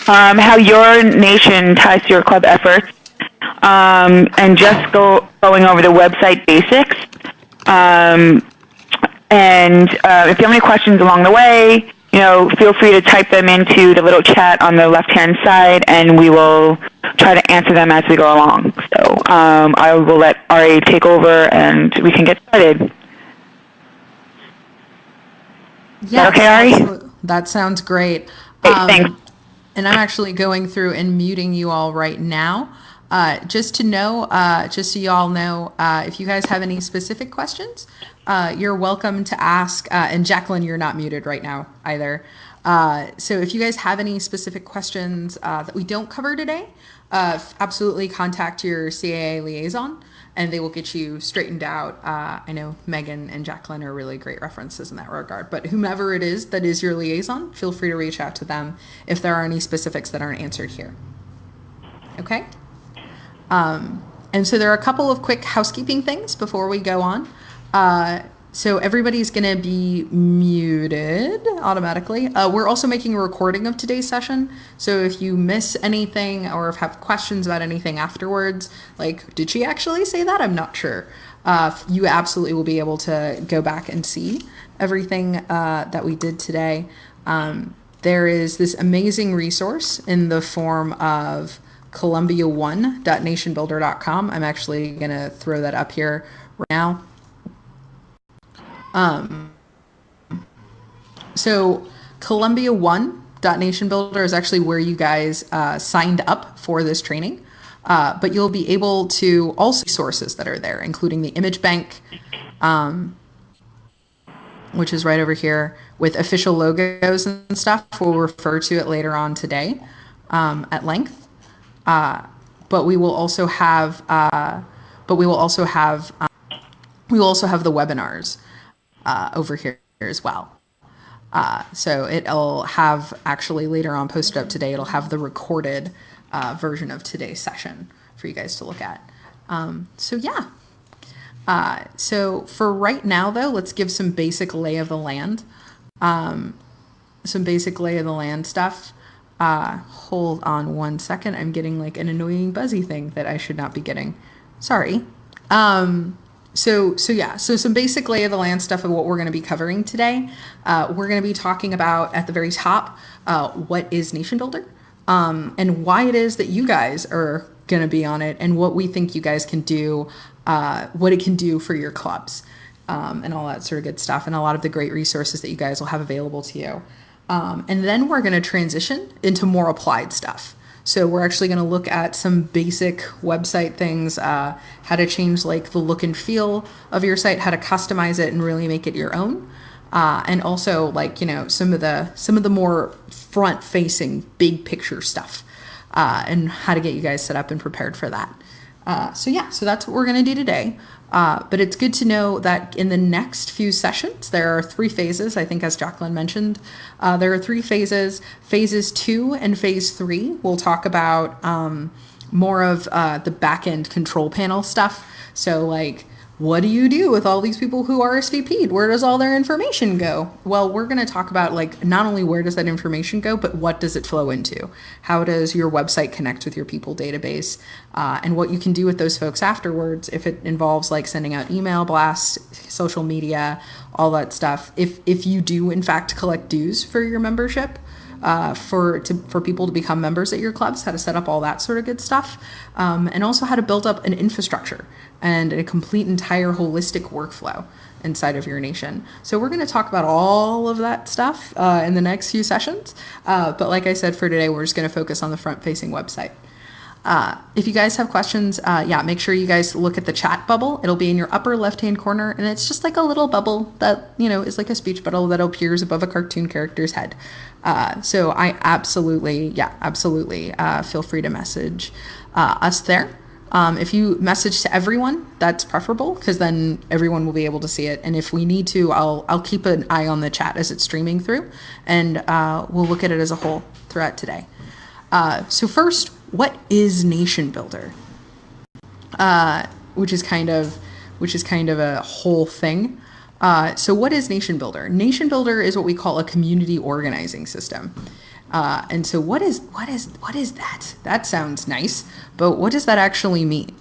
how your nation ties to your club efforts, and just going over the website basics. And if you have any questions along the way, feel free to type them into the little chat on the left-hand side, and we will try to answer them as we go along. So I will let Ari take over, and we can get started. Yeah, okay, Ari? Absolutely. That sounds great. Thanks. And I'm actually going through and muting you all right now. Just so you all know, if you guys have any specific questions, you're welcome to ask. And Jacqueline, you're not muted right now either. So if you guys have any specific questions that we don't cover today, absolutely contact your CAA liaison, and they will get you straightened out. I know Megan and Jacqueline are really great references in that regard, but whomever it is that is your liaison, feel free to reach out to them if there are any specifics that aren't answered here. Okay? And so there are a couple of quick housekeeping things before we go on. So everybody's going to be muted automatically. We're also making a recording of today's session. So if you miss anything or have questions about anything afterwards, like, did she actually say that? I'm not sure. You absolutely will be able to go back and see everything that we did today. There is this amazing resource in the form of Columbia1.nationbuilder.com. I'm actually going to throw that up here right now. So Columbia1.nationbuilder is actually where you guys signed up for this training, but you'll be able to also see sources that are there, including the image bank, which is right over here with official logos and stuff. We'll refer to it later on today at length. But we will also have the webinars over here as well. So it'll have, actually later on posted up today, it'll have the recorded version of today's session for you guys to look at. So yeah. So for right now though, let's give some basic lay of the land. Some basic lay of the land stuff. Hold on one second. I'm getting like an annoying buzzy thing that I should not be getting. Sorry. So some basic lay of the land stuff of what we're going to be covering today. We're going to be talking about at the very top, what is NationBuilder, and why it is that you guys are going to be on it, and what we think you guys can do, what it can do for your clubs, and all that sort of good stuff, and a lot of the great resources that you guys will have available to you. And then we're going to transition into more applied stuff. So we're actually going to look at some basic website things, how to change like the look and feel of your site, how to customize it and really make it your own. And also like, some of the more front facing big picture stuff, and how to get you guys set up and prepared for that. So that's what we're going to do today. But it's good to know that in the next few sessions, there are 3 phases. I think as Jacqueline mentioned, there are 3 phases. Phases 2 and phase 3, we'll talk about more of the back-end control panel stuff. So like, what do you do with all these people who RSVP'd? Where does all their information go? Well, we're going to talk about like not only where does that information go, but what does it flow into? How does your website connect with your people database? And what you can do with those folks afterwards if it involves like sending out email blasts, social media, all that stuff. If you do in fact collect dues for your membership, for people to become members at your clubs, how to set up all that sort of good stuff, and also how to build up an infrastructure and a complete entire holistic workflow inside of your nation. So we're going to talk about all of that stuff in the next few sessions. But like I said, for today, we're just going to focus on the front-facing website. If you guys have questions, make sure you guys look at the chat bubble. It'll be in your upper left-hand corner, and it's just like a little bubble that, is like a speech bubble that appears above a cartoon character's head. So I absolutely feel free to message us there. If you message to everyone, that's preferable because then everyone will be able to see it. And if we need to, I'll keep an eye on the chat as it's streaming through, and we'll look at it as a whole throughout today. So first, what is NationBuilder? Which is kind of a whole thing. So what is NationBuilder? NationBuilder is what we call a community organizing system. And so what is that? That sounds nice, but what does that actually mean?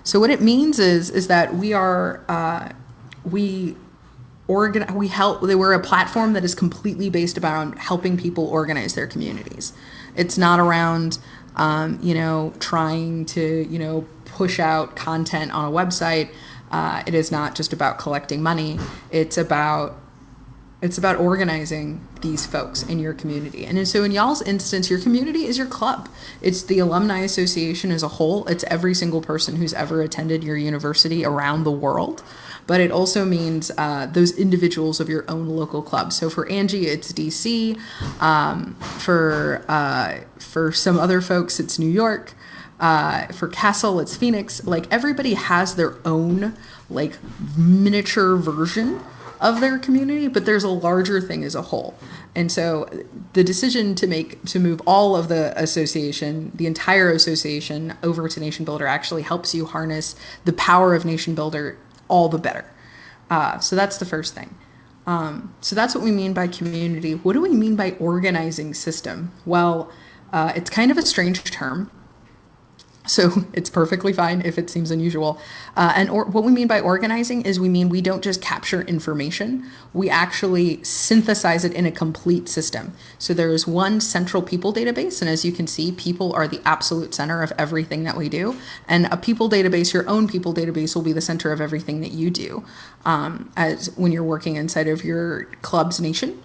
So what it means is that we're a platform that is completely based about helping people organize their communities. It's not around, trying to, push out content on a website. It is not just about collecting money. It's about organizing these folks in your community. And so in y'all's instance, your community is your club. It's the alumni association as a whole. It's every single person who's ever attended your university around the world. But it also means those individuals of your own local club. So for Angie, it's DC. For some other folks, it's New York. For Castle, it's Phoenix. Like, everybody has their own like miniature version of their community, but there's a larger thing as a whole. And so the decision to move all of the association, the entire association, over to NationBuilder actually helps you harness the power of NationBuilder all the better. So that's the first thing. So that's what we mean by community. What do we mean by organizing system? Well, it's kind of a strange term. So it's perfectly fine if it seems unusual. What we mean by organizing is we don't just capture information, we actually synthesize it in a complete system. So there is one central people database, and as you can see, people are the absolute center of everything that we do. And a people database, your own people database, will be the center of everything that you do as when you're working inside of your club's nation.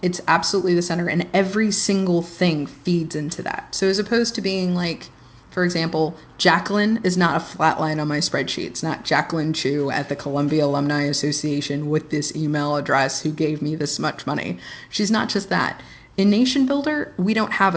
It's absolutely the center, and every single thing feeds into that. So as opposed to being like, for example, Jacqueline is not a flat line on my spreadsheet. It's not Jacqueline Chu at the Columbia Alumni Association with this email address who gave me this much money. She's not just that. In NationBuilder, we don't have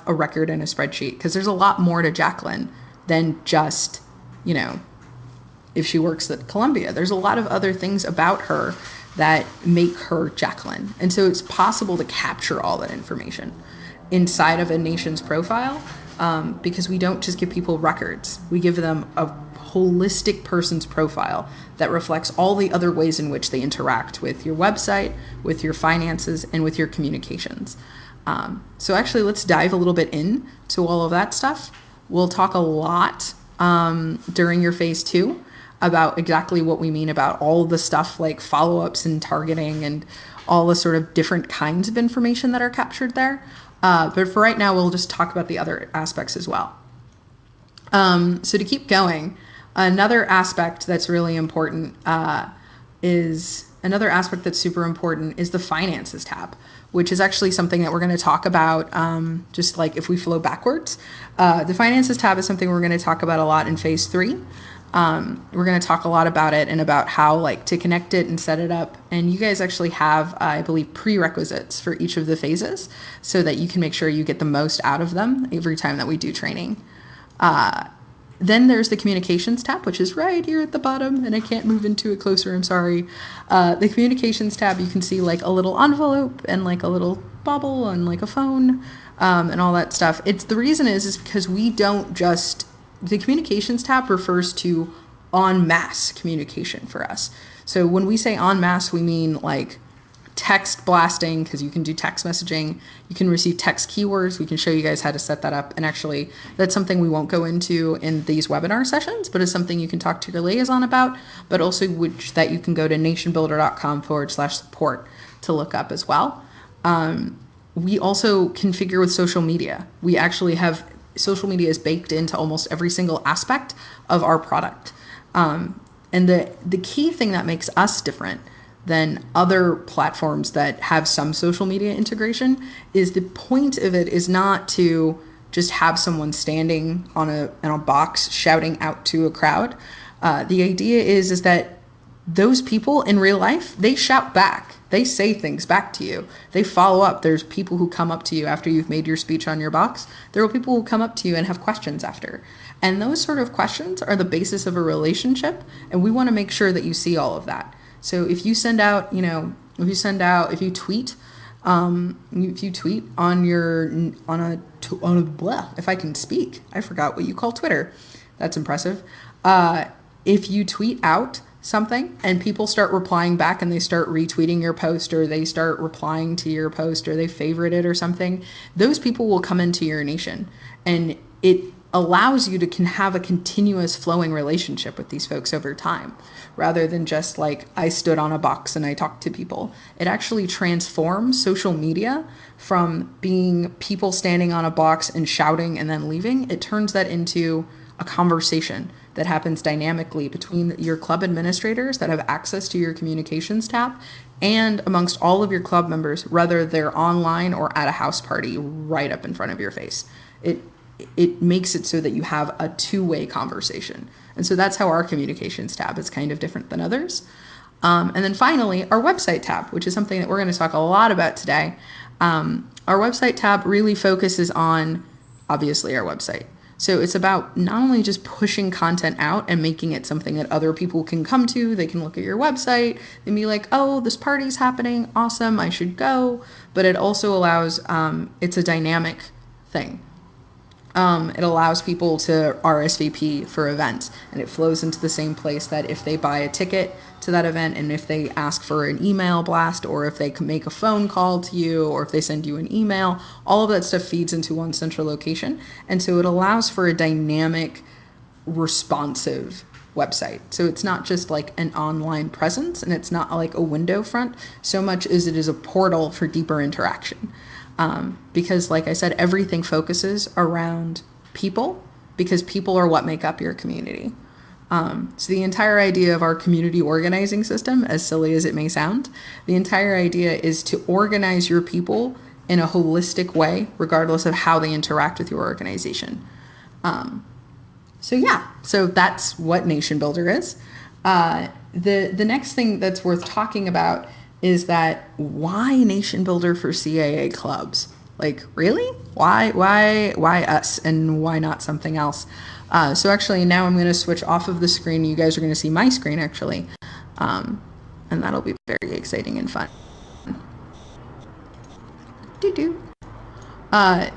a record in a spreadsheet, because there's a lot more to Jacqueline than just, if she works at Columbia. There's a lot of other things about her that make her Jacqueline. And so it's possible to capture all that information inside of a nation's profile. Because we don't just give people records. We give them a holistic person's profile that reflects all the other ways in which they interact with your website, with your finances, and with your communications. So actually, let's dive a little bit into all of that stuff. We'll talk a lot during your phase 2 about exactly what we mean about all of the stuff like follow-ups and targeting and all the sort of different kinds of information that are captured there. But for right now, we'll just talk about the other aspects as well. So to keep going, another aspect that's really important is the finances tab, which is actually something that we're going to talk about just like if we flow backwards. The finances tab is something we're going to talk about a lot in phase 3. We're going to talk a lot about it and about how to connect it and set it up. And you guys actually have, I believe, prerequisites for each of the phases so that you can make sure you get the most out of them every time that we do training. Then there's the communications tab, which is right here at the bottom, and I can't move into it closer, I'm sorry. The communications tab, you can see like a little envelope and like a little bubble and like a phone and all that stuff. The reason is because we don't just... The communications tab refers to en masse communication for us. So when we say en masse, we mean like text blasting, because you can do text messaging. You can receive text keywords. We can show you guys how to set that up. And actually, that's something we won't go into in these webinar sessions, but it's something you can talk to your liaison about, but also that you can go to nationbuilder.com/support to look up as well. We also configure with social media. We actually have social media is baked into almost every single aspect of our product. And the key thing that makes us different than other platforms that have some social media integration is the point of it is not to just have someone standing on a box shouting out to a crowd. The idea is that those people in real life, they shout back. They say things back to you. They follow up. There's people who come up to you after you've made your speech on your box. There are people who come up to you and have questions after. And those sort of questions are the basis of a relationship. And we want to make sure that you see all of that. So if you send out, if you tweet on if I can speak, I forgot what you call Twitter. That's impressive. If you tweet out something and people start replying back and they start retweeting your post, or they start replying to your post, or they favorite it or something, those people will come into your nation. And it allows you to can have a continuous flowing relationship with these folks over time, rather than just like I stood on a box and I talked to people. It actually transforms social media from being people standing on a box and shouting and then leaving. It turns that into a conversation that happens dynamically between your club administrators that have access to your communications tab and amongst all of your club members, whether they're online or at a house party right up in front of your face. It makes it so that you have a two-way conversation. And so that's how our communications tab is kind of different than others. And then finally, our website tab, which is something that we're going to talk a lot about today. Our website tab really focuses on, obviously, our website. So it's about not only just pushing content out and making it something that other people can come to, they can look at your website and be like, oh, this party's happening, awesome, I should go. But it also allows, it's a dynamic thing. It allows people to RSVP for events, and it flows into the same place that if they buy a ticket to that event, and if they ask for an email blast, or if they can make a phone call to you, or if they send you an email, all of that stuff feeds into one central location. And so it allows for a dynamic, responsive website. So it's not just like an online presence, and it's not like a window front so much as it is a portal for deeper interaction. Because like I said, everything focuses around people, because people are what make up your community. So the entire idea of our community organizing system, as silly as it may sound, the entire idea is to organize your people in a holistic way, regardless of how they interact with your organization. So that's what NationBuilder is. The next thing that's worth talking about is that why NationBuilder for CAA clubs? Like, really? Why us, and why not something else? So actually now I'm going to switch off of the screen. You guys are going to see my screen actually. And that'll be very exciting and fun.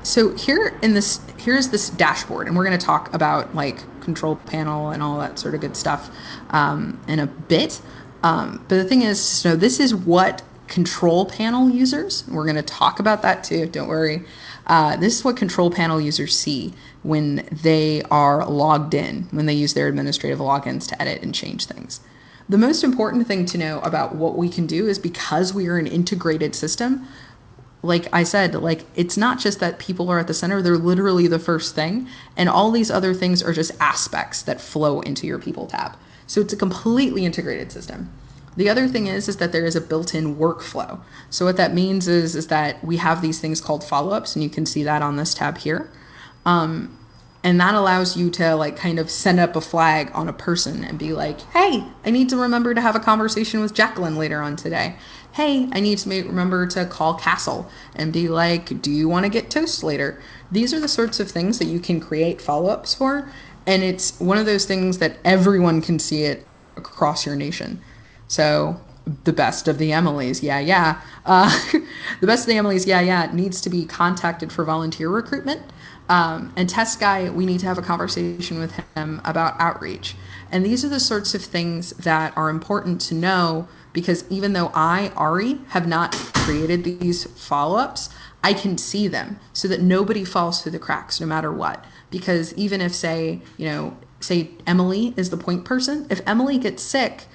So here's this dashboard, and we're going to talk about like control panel and all that sort of good stuff in a bit. But the thing is, so this is what control panel users, we're going to talk about that too, don't worry. This is what control panel users see when they are logged in, when they use their administrative logins to edit and change things. The most important thing to know about what we can do is, because we are an integrated system, like I said, like it's not just that people are at the center, they're literally the first thing. And all these other things are just aspects that flow into your people tab. So it's a completely integrated system. The other thing is that there is a built-in workflow. So what that means is that we have these things called follow-ups, and you can see that on this tab here. And that allows you to like kind of send up a flag on a person and be like, hey, I need to remember to have a conversation with Jacqueline later on today. Hey, I need to remember to call Castle and be like, do you want to get toast later? These are the sorts of things that you can create follow-ups for. And it's one of those things that everyone can see it across your nation. So the best of the Emilys, the best of the Emilys, needs to be contacted for volunteer recruitment. And Test Guy, we need to have a conversation with him about outreach. And these are the sorts of things that are important to know, because even though I, Ari, have not created these follow-ups, I can see them so that nobody falls through the cracks no matter what. Because even if, say Emily is the point person, if Emily gets sick,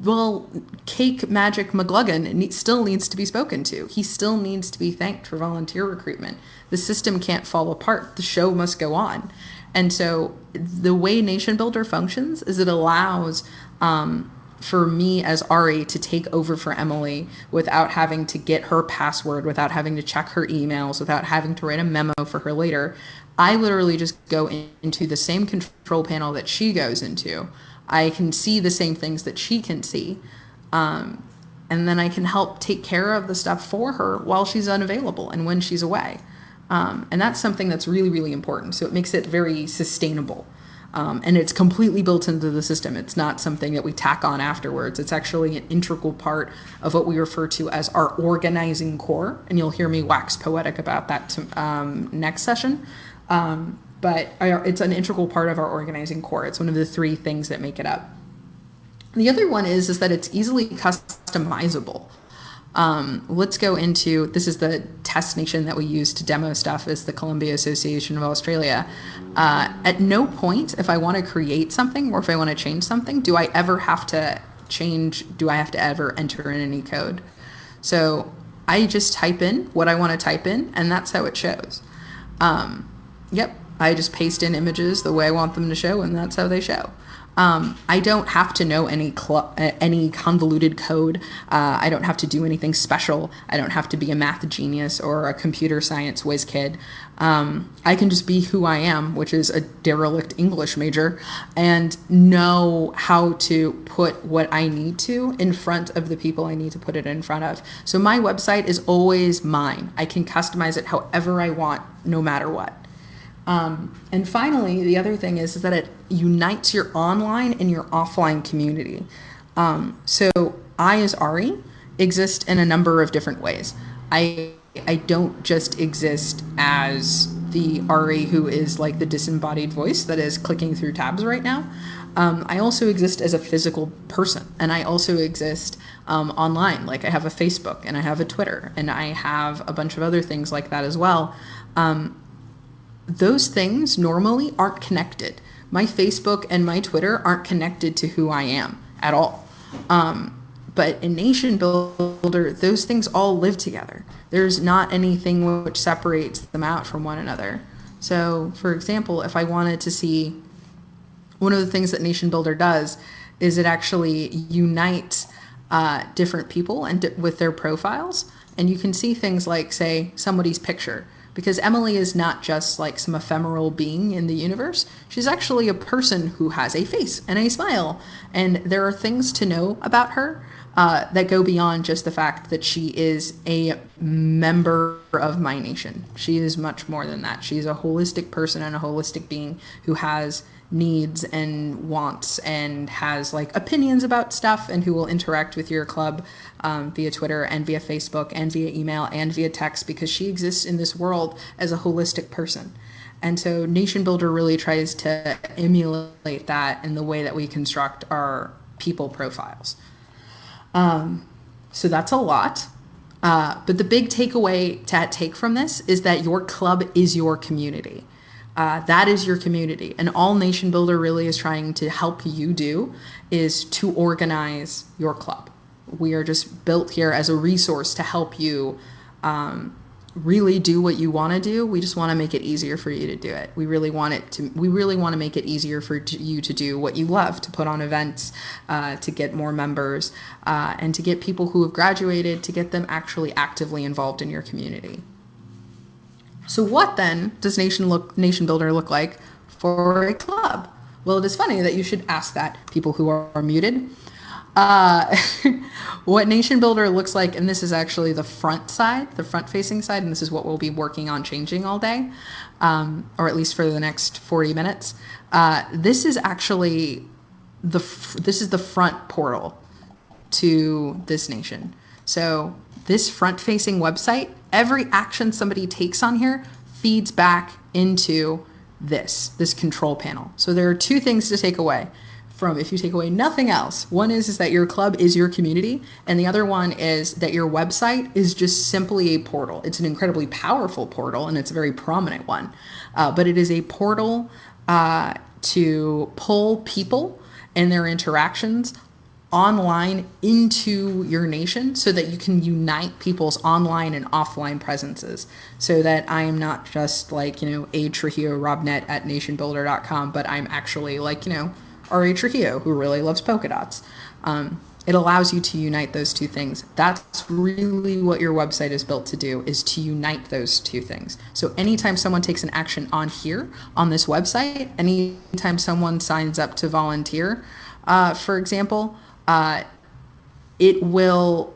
well, Cake Magic McGluggan still needs to be spoken to. He still needs to be thanked for volunteer recruitment. The system can't fall apart. The show must go on. And so the way NationBuilder functions is it allows for me as Ari to take over for Emily without having to get her password, without having to check her emails, without having to write a memo for her later. I literally just go into the same control panel that she goes into. I can see the same things that she can see. And then I can help take care of the stuff for her while she's unavailable and when she's away. And that's something that's really, really important. So it makes it very sustainable. And it's completely built into the system. It's not something that we tack on afterwards. It's actually an integral part of what we refer to as our organizing core. And you'll hear me wax poetic about that next session. But it's an integral part of our organizing core. It's one of the three things that make it up. The other one is that it's easily customizable. Let's go into, this is the test nation that we use to demo stuff, is the Columbia Association of Australia. At no point, if I want to create something or if I want to change something, do I ever have to ever enter in any code? So I just type in what I want to type in, and that's how it shows. Yep, I just paste in images the way I want them to show, and that's how they show. I don't have to know any convoluted code. I don't have to do anything special. I don't have to be a math genius or a computer science whiz kid. I can just be who I am, which is a derelict English major, and know how to put what I need to in front of the people I need to put it in front of. So my website is always mine. I can customize it however I want, no matter what. And finally, the other thing is that it unites your online and your offline community. So I, as Ari, exist in a number of different ways. I don't just exist as the Ari who is like the disembodied voice that is clicking through tabs right now. I also exist as a physical person, and I also exist online. Like I have a Facebook, and I have a Twitter, and I have a bunch of other things like that as well. Those things normally aren't connected. My Facebook and my Twitter aren't connected to who I am at all. But in NationBuilder, those things all live together. There's not anything which separates them out from one another. So, for example, if I wanted to see, one of the things that NationBuilder does is it actually unites different people and with their profiles. And you can see things like, say, somebody's picture. Because Emily is not just like some ephemeral being in the universe. She's actually a person who has a face and a smile. And there are things to know about her that go beyond just the fact that she is a member of my nation. She is much more than that. She's a holistic person and a holistic being who has needs and wants and has like opinions about stuff, and who will interact with your club via Twitter and via Facebook and via email and via text, because she exists in this world as a holistic person. And so NationBuilder really tries to emulate that in the way that we construct our people profiles. So that's a lot. But the big takeaway to take from this is that your club is your community. That is your community. And all NationBuilder really is trying to help you do is to organize your club. We are just built here as a resource to help you really do what you want to do. We just want to make it easier for you to do it. We really want to make it easier for you to do what you love, to put on events, to get more members, and to get people who have graduated, to get them actually actively involved in your community. So what then does NationBuilder look like for a club? Well, it is funny that you should ask that, people who are muted. What NationBuilder looks like, and this is actually the front side, the front-facing side, and this is what we'll be working on changing all day, or at least for the next 40 minutes. This is actually this is the front portal to this nation. So this front-facing website, every action somebody takes on here feeds back into this control panel. So there are two things to take away from, if you take away nothing else. One is that your club is your community, and the other one is that your website is just simply a portal. It's an incredibly powerful portal, and it's a very prominent one, but it is a portal to pull people and their interactions online into your nation, so that you can unite people's online and offline presences, so that I am not just like, A Trujillo Robnet at nationbuilder.com, but I'm actually like, R.A. Trujillo, who really loves polka dots. It allows you to unite those two things. That's really what your website is built to do, is to unite those two things. So anytime someone takes an action on here, on this website, anytime someone signs up to volunteer, for example, it will,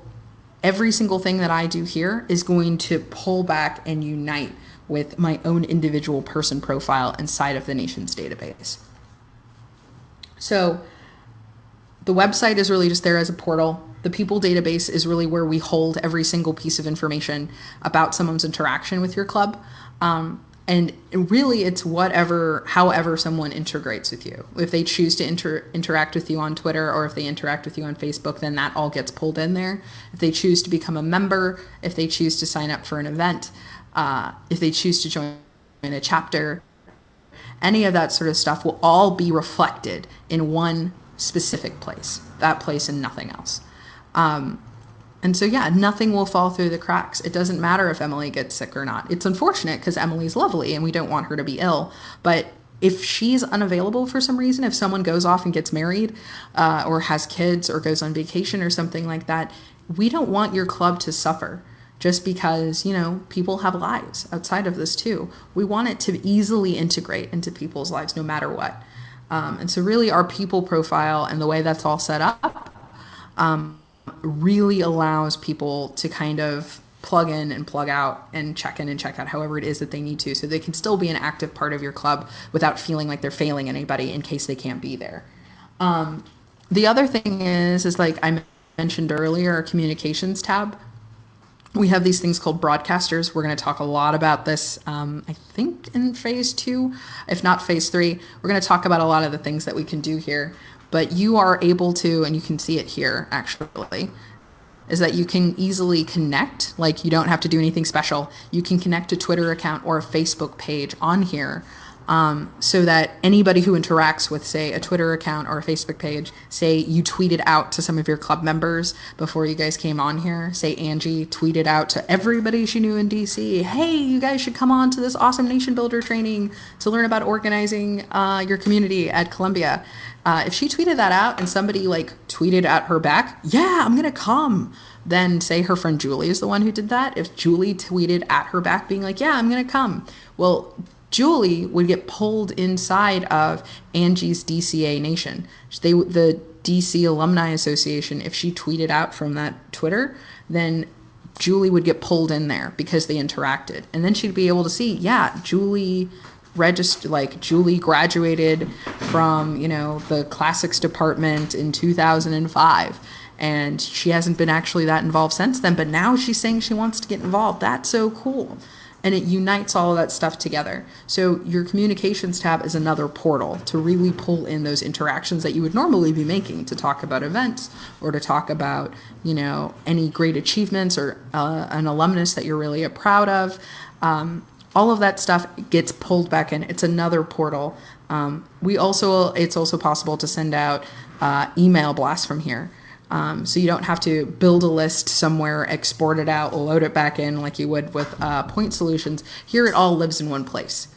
every single thing that I do here is going to pull back and unite with my own individual person profile inside of the nation's database. So the website is really just there as a portal. The people database is really where we hold every single piece of information about someone's interaction with your club. And really, it's however someone integrates with you. If they choose to interact with you on Twitter, or if they interact with you on Facebook, then that all gets pulled in there. If they choose to become a member, if they choose to sign up for an event, if they choose to join a chapter, any of that sort of stuff will all be reflected in one specific place, that place and nothing else. And so, yeah, nothing will fall through the cracks. It doesn't matter if Emily gets sick or not. It's unfortunate because Emily's lovely and we don't want her to be ill. But if she's unavailable for some reason, if someone goes off and gets married or has kids or goes on vacation or something like that, we don't want your club to suffer just because, people have lives outside of this too. We want it to easily integrate into people's lives no matter what. And so really our people profile and the way that's all set up really allows people to kind of plug in and plug out and check in and check out however it is that they need to, so they can still be an active part of your club without feeling like they're failing anybody in case they can't be there. The other thing is like I mentioned earlier, our communications tab. We have these things called broadcasters. We're going to talk a lot about this, I think, in phase 2, if not phase 3. We're going to talk about a lot of the things that we can do here. But you are able to, and you can see it here actually, is that you can easily connect. Like, you don't have to do anything special. You can connect a Twitter account or a Facebook page on here, so that anybody who interacts with, say, a Twitter account or a Facebook page, say you tweeted out to some of your club members before you guys came on here, say Angie tweeted out to everybody she knew in DC, hey, you guys should come on to this awesome NationBuilder training to learn about organizing your community at Columbia. If she tweeted that out and somebody tweeted at her back, yeah, I'm going to come, then say her friend Julie is the one who did that. If Julie tweeted at her back being like, yeah, I'm going to come, well, Julie would get pulled inside of Angie's DCA Nation. The DC Alumni Association, if she tweeted out from that Twitter, then Julie would get pulled in there because they interacted. And then she'd be able to see, yeah, Julie graduated from, the classics department in 2005. And she hasn't been actually that involved since then, but now she's saying she wants to get involved. That's so cool. And it unites all of that stuff together. So your communications tab is another portal to really pull in those interactions that you would normally be making to talk about events or to talk about, any great achievements or an alumnus that you're really proud of. All of that stuff gets pulled back in. It's another portal. It's also possible to send out email blasts from here. So you don't have to build a list somewhere, export it out, load it back in like you would with point solutions. Here it all lives in one place.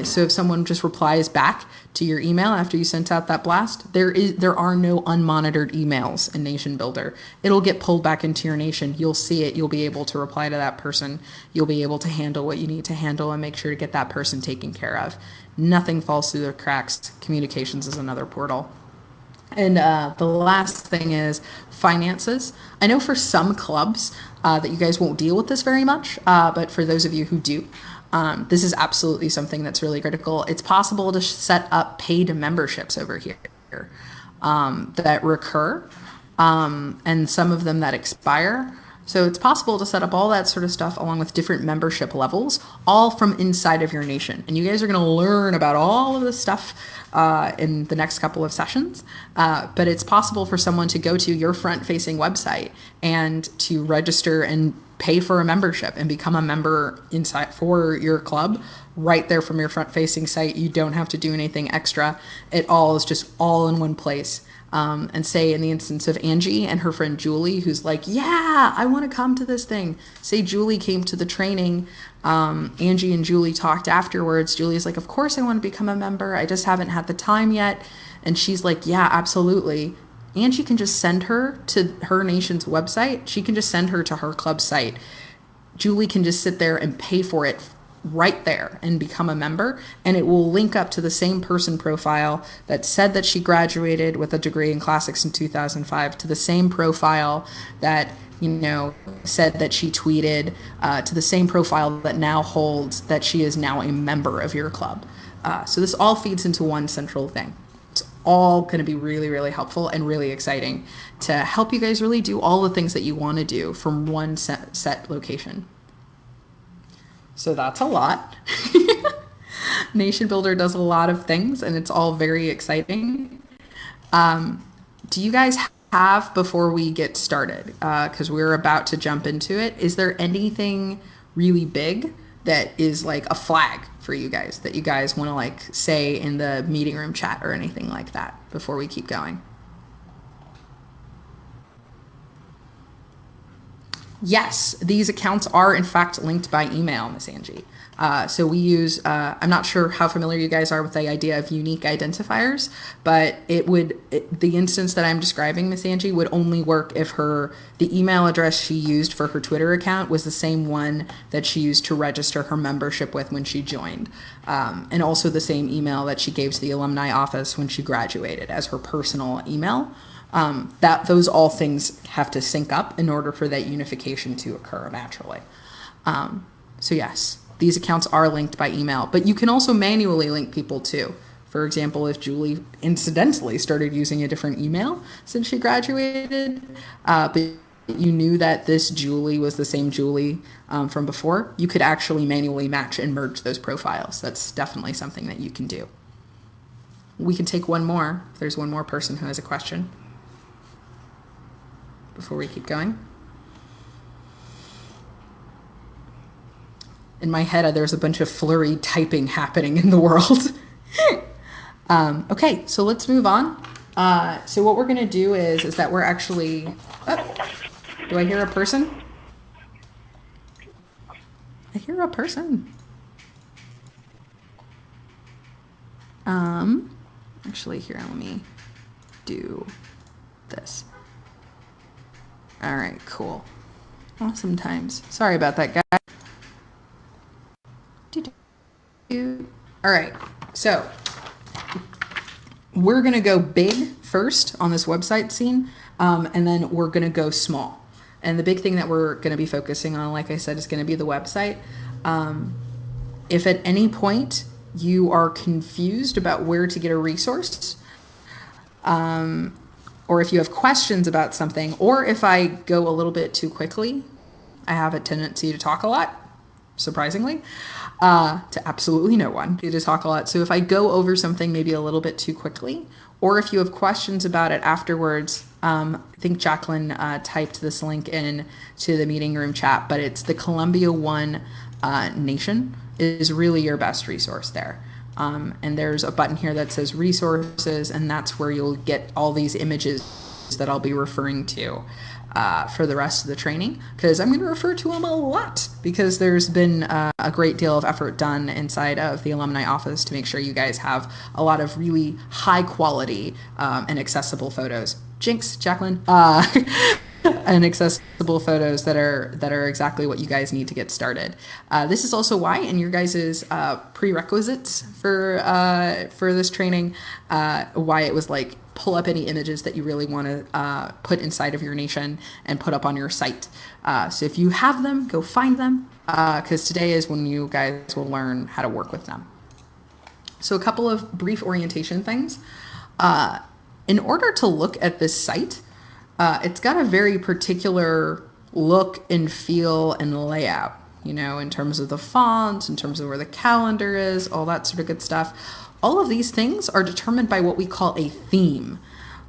So if someone just replies back to your email after you sent out that blast, there are no unmonitored emails in NationBuilder. It'll get pulled back into your nation. You'll see it. You'll be able to reply to that person. You'll be able to handle what you need to handle and make sure to get that person taken care of. Nothing falls through the cracks. Communications is another portal. And the last thing is finances. I know for some clubs that you guys won't deal with this very much, but for those of you who do, this is absolutely something that's really critical. It's possible to set up paid memberships over here that recur, and some of them that expire. So it's possible to set up all that sort of stuff along with different membership levels, all from inside of your nation. And you guys are going to learn about all of this stuff in the next couple of sessions. But it's possible for someone to go to your front-facing website and to register and pay for a membership and become a member inside for your club right there from your front-facing site. You don't have to do anything extra. It all is just all in one place. And say in the instance of Angie and her friend Julie, who's like, yeah, I want to come to this thing. Say Julie came to the training. Angie and Julie talked afterwards. Julie's like, of course I want to become a member. I just haven't had the time yet. And she's like, yeah, absolutely. Angie can just send her to her nation's website. She can just send her to her club site. Julie can just sit there and pay for it right there and become a member, and it will link up to the same person profile that said that she graduated with a degree in classics in 2005, to the same profile that said that she tweeted, to the same profile that now holds that she is now a member of your club. So this all feeds into one central thing. It's all going to be really, really helpful and really exciting to help you guys really do all the things that you want to do from one set location. So that's a lot. NationBuilder does a lot of things, and it's all very exciting. Do you guys have, before we get started, because we're about to jump into it, is there anything really big that is like a flag for you guys that you guys want to like say in the meeting room chat or anything like that before we keep going? Yes, these accounts are in fact linked by email, Miss Angie. So we use, I'm not sure how familiar you guys are with the idea of unique identifiers, but the instance that I'm describing, Miss Angie, would only work if the email address she used for her Twitter account was the same one that she used to register her membership with when she joined. And also the same email that she gave to the alumni office when she graduated as her personal email. Those all things have to sync up in order for that unification to occur naturally. So yes, these accounts are linked by email, but you can also manually link people too. For example, if Julie incidentally started using a different email since she graduated, but you knew that this Julie was the same Julie from before, you could actually manually match and merge those profiles. That's definitely something that you can do. We can take one more if there's one more person who has a question before we keep going. In my head, there's a bunch of flurry typing happening in the world. Okay, so let's move on. So what we're going to do is that we're actually... Oh, do I hear a person? I hear a person. Actually, here, let me do this. All right, cool. Awesome times. Sorry about that, guy. All right, so we're going to go big first on this website scene, and then we're going to go small. And the big thing that we're going to be focusing on, like I said, is going to be the website. If at any point you are confused about where to get a resource, or if you have questions about something, or if I go a little bit too quickly, I have a tendency to talk a lot, surprisingly, to absolutely no one, to talk a lot. So if I go over something maybe a little bit too quickly, or if you have questions about it afterwards, I think Jacqueline typed this link in to the meeting room chat, but it's the Columbia One Nation is really your best resource there. And there's a button here that says resources, and that's where you'll get all these images that I'll be referring to for the rest of the training, because I'm going to refer to them a lot because there's been a great deal of effort done inside of the alumni office to make sure you guys have a lot of really high quality and accessible photos. Jinx, Jacqueline. And accessible photos that are exactly what you guys need to get started. This is also why in your guys' prerequisites for this training, why it was like pull up any images that you really want to put inside of your nation and put up on your site. So if you have them, go find them, because today is when you guys will learn how to work with them. So a couple of brief orientation things. In order to look at this site, it's got a very particular look and feel and layout, in terms of the font, in terms of where the calendar is, all that sort of good stuff. All of these things are determined by what we call a theme.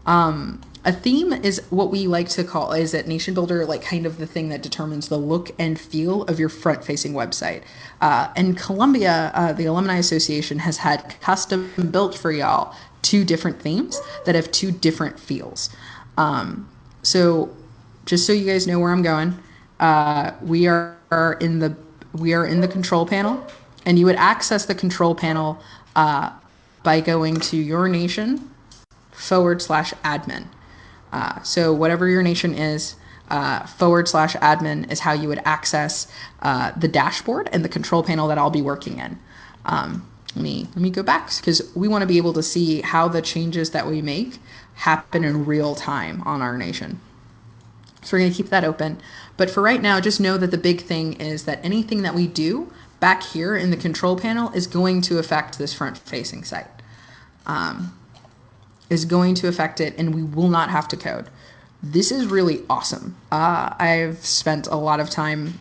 A theme is what we like to call, is at NationBuilder, like kind of the thing that determines the look and feel of your front-facing website. And Columbia, the Alumni Association, has had custom built for y'all 2 different themes that have 2 different feels. So just so you guys know where I'm going, we are in the control panel, and you would access the control panel by going to your nation /admin. So whatever your nation is, /admin is how you would access the dashboard and the control panel that I'll be working in. Let me go back, because we want to be able to see how the changes that we make happen in real time on our nation. So we're going to keep that open. But for right now, just know that the big thing is that anything that we do back here in the control panel is going to affect this front-facing site. Is going to affect it, and we will not have to code. This is really awesome. I've spent a lot of time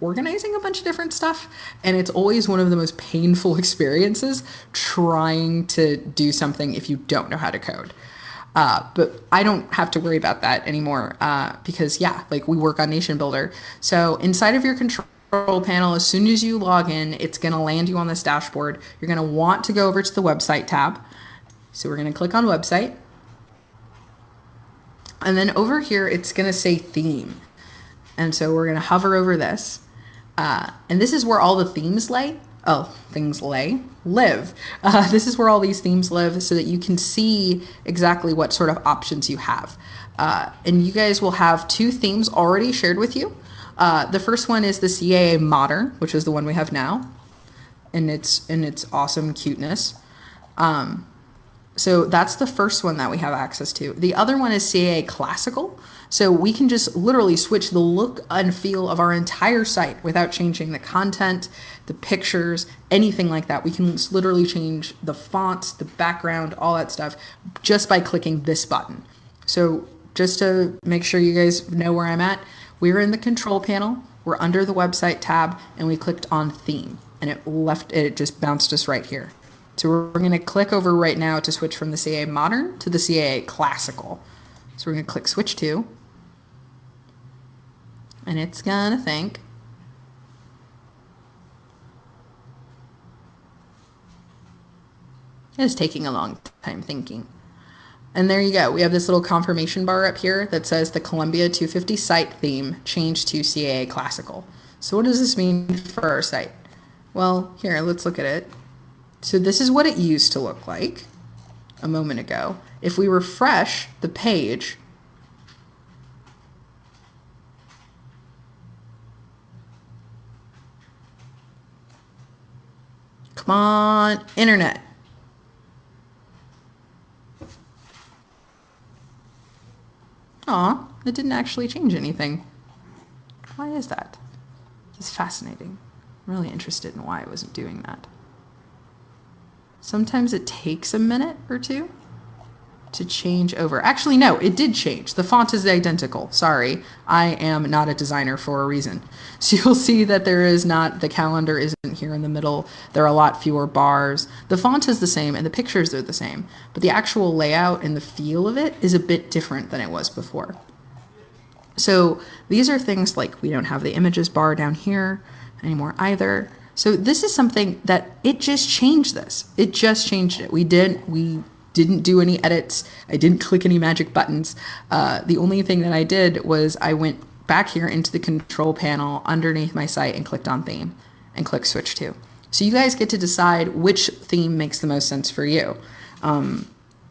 organizing a bunch of different stuff. And it's always one of the most painful experiences trying to do something if you don't know how to code. But I don't have to worry about that anymore because, yeah, like we work on NationBuilder. So inside of your control panel, as soon as you log in, it's going to land you on this dashboard. You're going to want to go over to the website tab. So we're going to click on website. And then over here, it's going to say theme. And so we're going to hover over this. And this is where all the themes live. This is where all these themes live so that you can see exactly what sort of options you have. And you guys will have 2 themes already shared with you. The first one is the CAA Modern, which is the one we have now, and its awesome cuteness. So that's the first one that we have access to. The other one is CAA Classical. So we can just literally switch the look and feel of our entire site without changing the content, the pictures, anything like that. We can literally change the fonts, the background, all that stuff just by clicking this button. So just to make sure you guys know where I'm at, we're in the control panel, we're under the website tab, and we clicked on theme, and it just bounced us right here. So we're going to click over right now to switch from the CAA Modern to the CAA Classical. So we're going to click Switch To, and it's going to think. It's taking a long time thinking. And there you go. We have this little confirmation bar up here that says the Columbia 250 site theme changed to CAA Classical. So what does this mean for our site? Well, here, let's look at it. So this is what it used to look like a moment ago. If we refresh the page, come on, internet. Aw, it didn't actually change anything. Why is that? It's fascinating. I'm really interested in why it wasn't doing that. Sometimes it takes a minute or two to change over. Actually, no, it did change. The font is identical. Sorry, I am not a designer for a reason. So you'll see that the calendar isn't here in the middle. There are a lot fewer bars. The font is the same and the pictures are the same, but the actual layout and the feel of it is a bit different than it was before. So these are things like we don't have the images bar down here anymore either. So this is something that it just changed this. It just changed it. We didn't do any edits. I didn't click any magic buttons. The only thing that I did was I went back here into the control panel underneath my site and clicked on theme and click Switch To. So you guys get to decide which theme makes the most sense for you.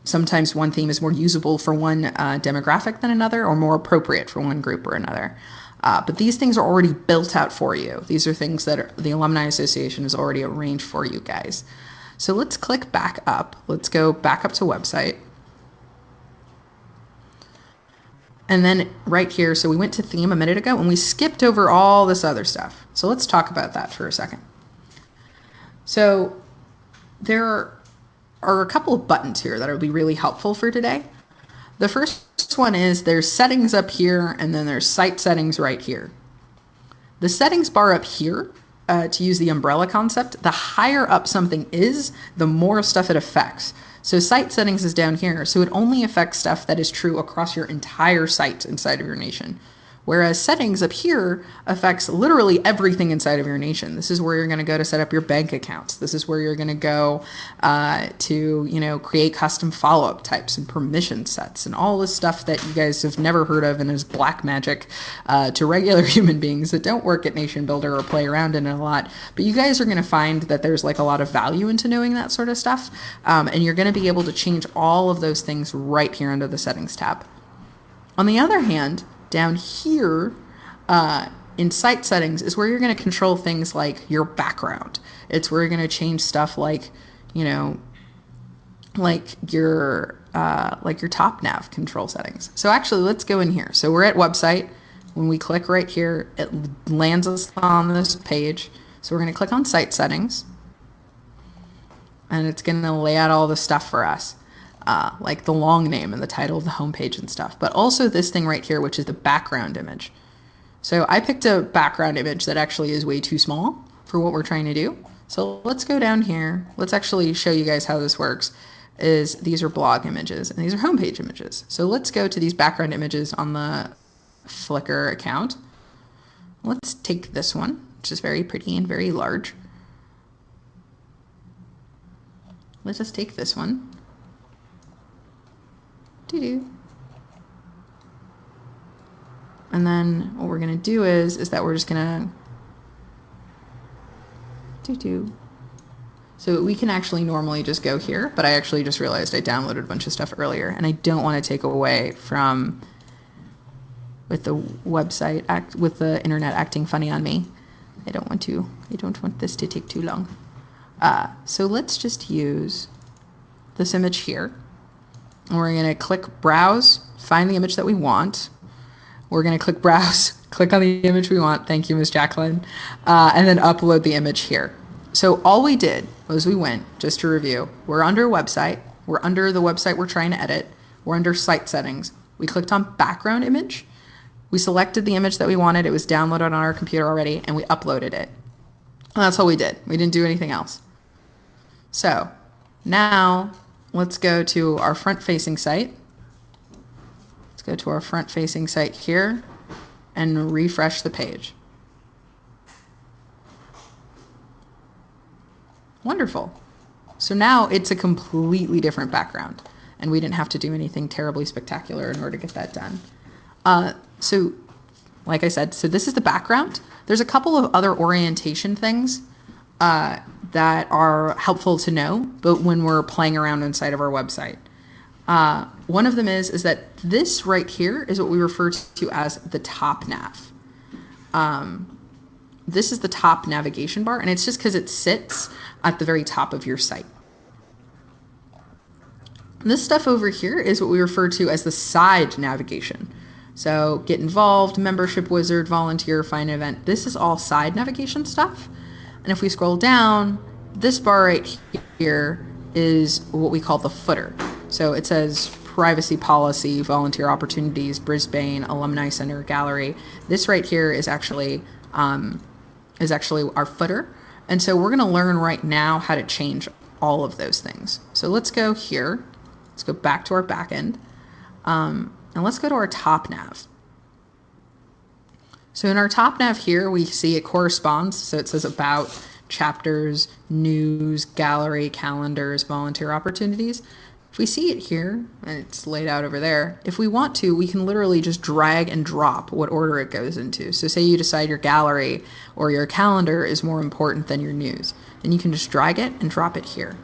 Sometimes one theme is more usable for one demographic than another, or more appropriate for one group or another. But these things are already built out for you. These are things that the Alumni Association has already arranged for you guys. So let's click back up. Let's go back up to website. And then right here, so we went to theme a minute ago and we skipped over all this other stuff. So let's talk about that for a second. So there are a couple of buttons here that will be really helpful for today. The first one is there's settings up here and then there's site settings right here. The settings bar up here, to use the umbrella concept, the higher up something is, the more stuff it affects. So site settings is down here, so it only affects stuff that is true across your entire site inside of your nation. Whereas settings up here affects literally everything inside of your nation. This is where you're going to go to set up your bank accounts. This is where you're going to go to, create custom follow-up types and permission sets and all this stuff that you guys have never heard of and is black magic to regular human beings that don't work at NationBuilder or play around in it a lot. But you guys are going to find that there's like a lot of value into knowing that sort of stuff. And you're going to be able to change all of those things right here under the settings tab. On the other hand, down here in site settings is where you're going to control things like your background. It's where you're going to change stuff like, like your top nav control settings. So actually, let's go in here. So we're at website. When we click right here, it lands us on this page. So we're going to click on site settings, and it's going to lay out all the stuff for us. Like the long name and the title of the homepage and stuff, but also this thing right here, which is the background image. So I picked a background image that actually is way too small for what we're trying to do. So let's go down here. Let's actually show you guys how this works. These are blog images and these are homepage images. So let's go to these background images on the Flickr account. Let's take this one, which is very pretty and very large. Let's just take this one. Doo-doo. And then what we're going to do is that we're just going to do. So we can actually normally just go here, but I actually just realized I downloaded a bunch of stuff earlier, and I don't want to take away from with the website with the internet acting funny on me. I don't want this to take too long. So let's just use this image here. And we're going to click browse, find the image that we want. We're going to click browse, click on the image we want. Thank you, Ms. Jacqueline. And then upload the image here. So all we did was we went, just to review, we're under website. We're under the website we're trying to edit. We're under site settings. We clicked on background image. We selected the image that we wanted. It was downloaded on our computer already, and we uploaded it. And that's all we did. We didn't do anything else. So now let's go to our front-facing site. Let's go to our front-facing site here and refresh the page. Wonderful. So now it's a completely different background, and we didn't have to do anything terribly spectacular in order to get that done. So like I said, so this is the background. There's a couple of other orientation things that are helpful to know, but when we're playing around inside of our website. One of them is that this right here is what we refer to as the top nav. This is the top navigation bar, and it's just because it sits at the very top of your site. This stuff over here is what we refer to as the side navigation. So get involved, membership wizard, volunteer, find an event. This is all side navigation stuff. And if we scroll down, this bar right here is what we call the footer. So it says privacy policy, volunteer opportunities, Brisbane, alumni center, gallery. This right here is actually our footer. And so we're going to learn right now how to change all of those things. So let's go here. Let's go back to our back end. And let's go to our top nav. So in our top nav here, we see it corresponds. So it says about, chapters, news, gallery, calendars, volunteer opportunities. If we see it here, and it's laid out over there, if we want to, we can literally just drag and drop what order it goes into. So say you decide your gallery or your calendar is more important than your news, then you can just drag it and drop it here.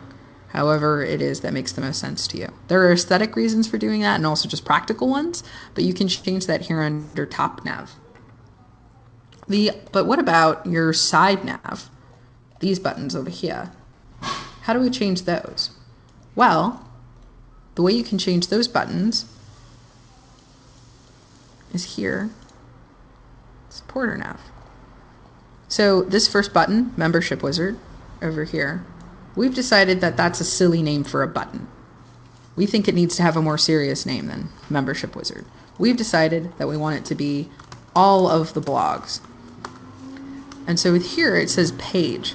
However it is that makes the most sense to you. There are aesthetic reasons for doing that and also just practical ones, but you can change that here under top nav. But what about your side nav? These buttons over here. How do we change those? Well, the way you can change those buttons is here, supporter nav. So this first button, membership wizard, over here, we've decided that that's a silly name for a button. We think it needs to have a more serious name than membership wizard. We've decided that we want it to be all of the blogs. And so with here it says page.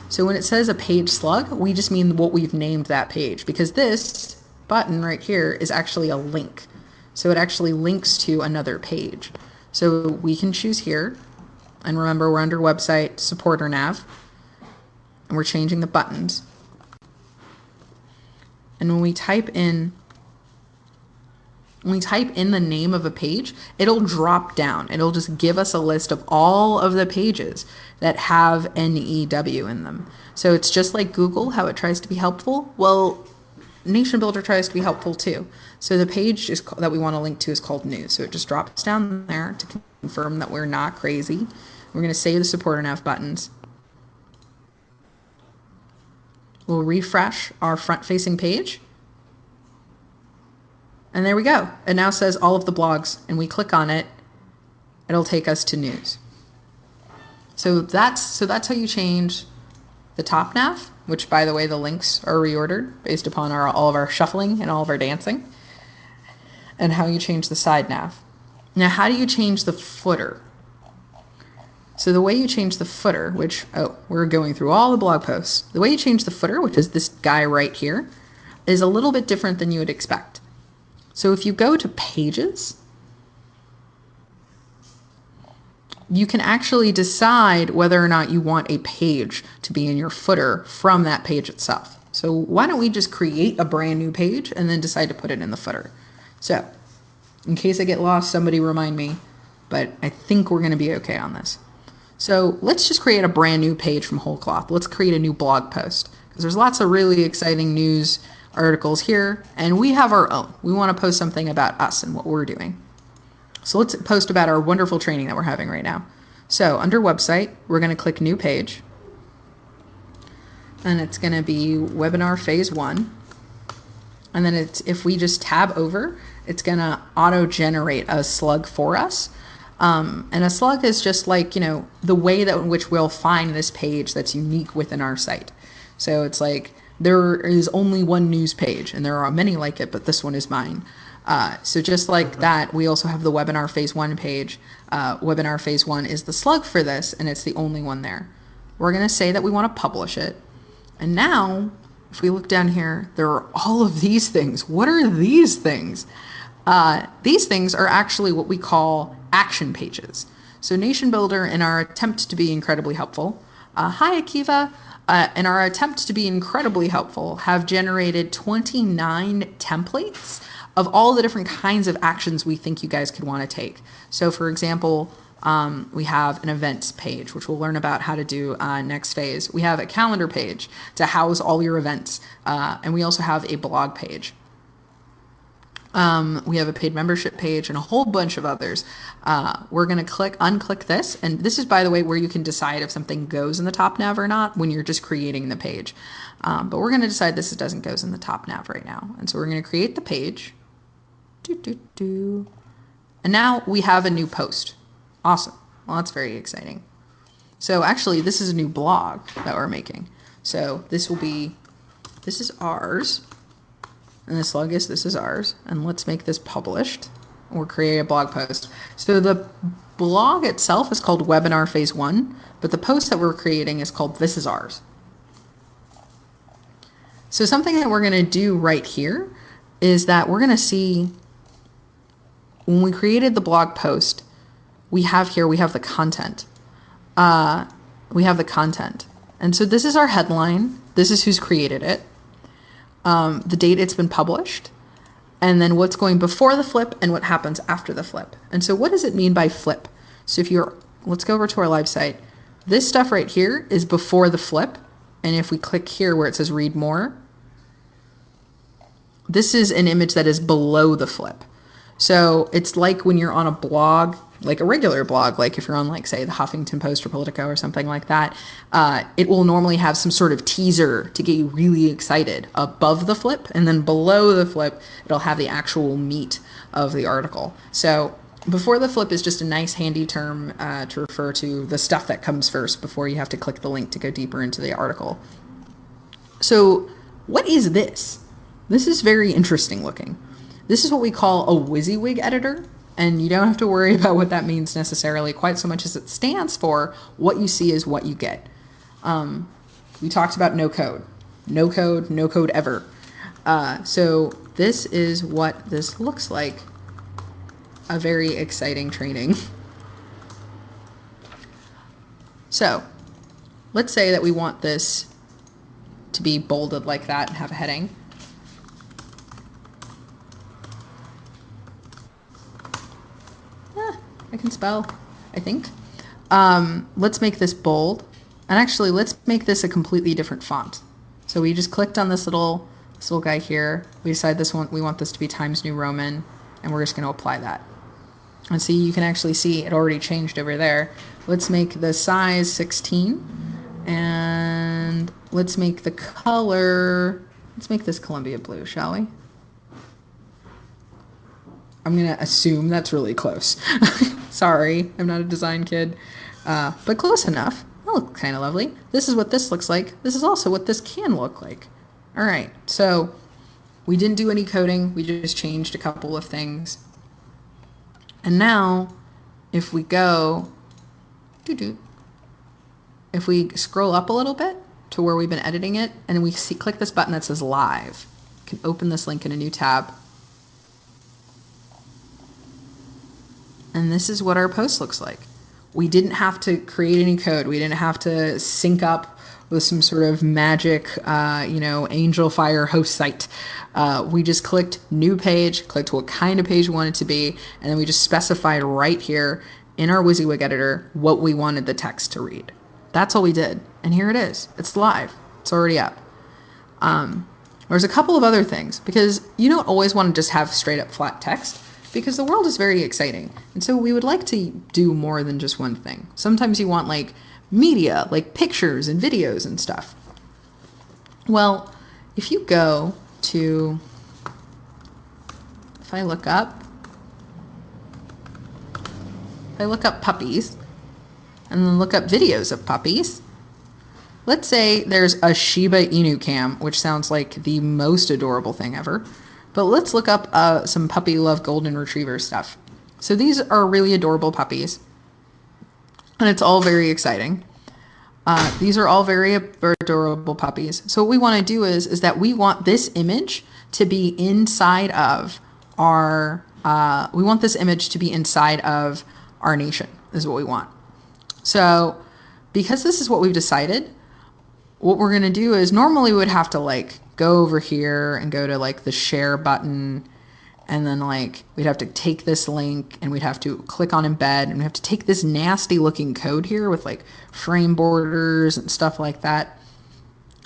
So when it says a page slug, we just mean what we've named that page, because this button right here is actually a link. So it actually links to another page. So we can choose here, and remember we're under website supporter nav, and we're changing the buttons. And when we type in the name of a page, it'll drop down. It'll just give us a list of all of the pages that have NEW in them. So it's just like Google, how it tries to be helpful. Well, NationBuilder tries to be helpful too. So the page that we want to link to is called news. So it just drops down there to confirm that we're not crazy. We're going to save the supporter nav buttons. We'll refresh our front-facing page. And there we go. It now says all of the blogs, and we click on it. It'll take us to news. So that's how you change the top nav, which, by the way, the links are reordered based upon all of our shuffling and all of our dancing, and how you change the side nav. Now, how do you change the footer? So the way you change the footer, which, we're going through all the blog posts. The way you change the footer, which is this guy right here, is a little bit different than you would expect. So if you go to pages, you can actually decide whether or not you want a page to be in your footer from that page itself. So why don't we just create a brand new page and then decide to put it in the footer? So in case I get lost, somebody remind me, but I think we're going to be okay on this. So let's just create a brand new page from whole cloth. Let's create a new blog post because there's lots of really exciting news articles here, and we have our own. We want to post something about us and what we're doing. So let's post about our wonderful training that we're having right now. So under website, we're going to click new page, and it's going to be webinar phase 1. And then if we just tab over, it's going to auto-generate a slug for us. And a slug is just like, the way that in which we'll find this page that's unique within our site. So it's like there is only one news page, and there are many like it, but this one is mine. So just like that, we also have the webinar phase 1 page. Webinar phase 1 is the slug for this, and it's the only one there. We're going to say that we want to publish it. And now, if we look down here, there are all of these things. What are these things? These things are actually what we call action pages. So NationBuilder, in our attempt to be incredibly helpful, hi Akiva, in our attempt to be incredibly helpful, have generated 29 templates of all the different kinds of actions we think you guys could want to take. So for example, we have an events page, which we'll learn about how to do next phase. We have a calendar page to house all your events. And we also have a blog page. We have a paid membership page and a whole bunch of others. We're going to unclick this. And this is, by the way, where you can decide if something goes in the top nav or not when you're just creating the page. But we're going to decide this doesn't goes in the top nav right now. And so we're going to create the page. And now we have a new post. Awesome. Well, that's very exciting. So actually, this is a new blog that we're making. So this is ours. And the slug is, this is ours. And let's make this published or create a blog post. So the blog itself is called Webinar Phase 1, but the post that we're creating is called This Is Ours. So something that we're going to do right here is that we're going to see when we created the blog post, we have the content. We have the content. And so this is our headline. This is who's created it. The date it's been published, and then what's going before the flip and what happens after the flip. And so what does it mean by flip? So let's go over to our live site. This stuff right here is before the flip. And if we click here where it says read more, this is an image that is below the flip. So it's like when you're on a blog, like a regular blog, like if you're on, like, say, the Huffington Post or Politico or something like that, it will normally have some sort of teaser to get you really excited above the flip, and then below the flip, it'll have the actual meat of the article. So before the flip is just a nice handy term to refer to the stuff that comes first before you have to click the link to go deeper into the article. So what is this? This is very interesting looking. This is what we call a WYSIWYG editor. And you don't have to worry about what that means necessarily quite so much as it stands for what you see is what you get. We talked about no code. No code ever. So this is what this looks like. A very exciting training. So let's say that we want this to be bolded like that and have a heading. I can spell, I think. Let's make this bold. And actually, let's make this a completely different font. So we just clicked on this little guy here. We decide we want this to be Times New Roman, and we're just going to apply that. And see, you can actually see it already changed over there. Let's make the size 16, and let's make the color, let's make this Columbia blue, shall we? I'm going to assume that's really close. Sorry, I'm not a design kid, but close enough. That looks kind of lovely. This is what this looks like. This is also what this can look like. All right, so we didn't do any coding. We just changed a couple of things. And now, if we go if we scroll up a little bit to where we've been editing it, and we click this button that says live, you can open this link in a new tab. And this is what our post looks like. We didn't have to create any code. We didn't have to sync up with some sort of magic, Angel Fire host site. We just clicked new page, clicked what kind of page we wanted it to be, and then we just specified right here in our WYSIWYG editor what we wanted the text to read. That's all we did. And here it is. It's live. It's already up. There's a couple of other things, because you don't always want to just have straight up flat text, because the world is very exciting. And so we would like to do more than just one thing. Sometimes you want like media, like pictures and videos and stuff. Well, if you go to, if I look up puppies and then look up videos of puppies, let's say there's a Shiba Inu cam, which sounds like the most adorable thing ever. But let's look up some puppy love golden retriever stuff. So these are really adorable puppies, and it's all very exciting. These are all very adorable puppies. So what we want to do is that we want this image to be inside of our, our nation is what we want. So because this is what we've decided, what we're going to do is normally we would have to like go over here and go to like the share button, and then like we'd have to take this link and we'd have to click on embed, and we have to take this nasty looking code here with like frame borders and stuff like that.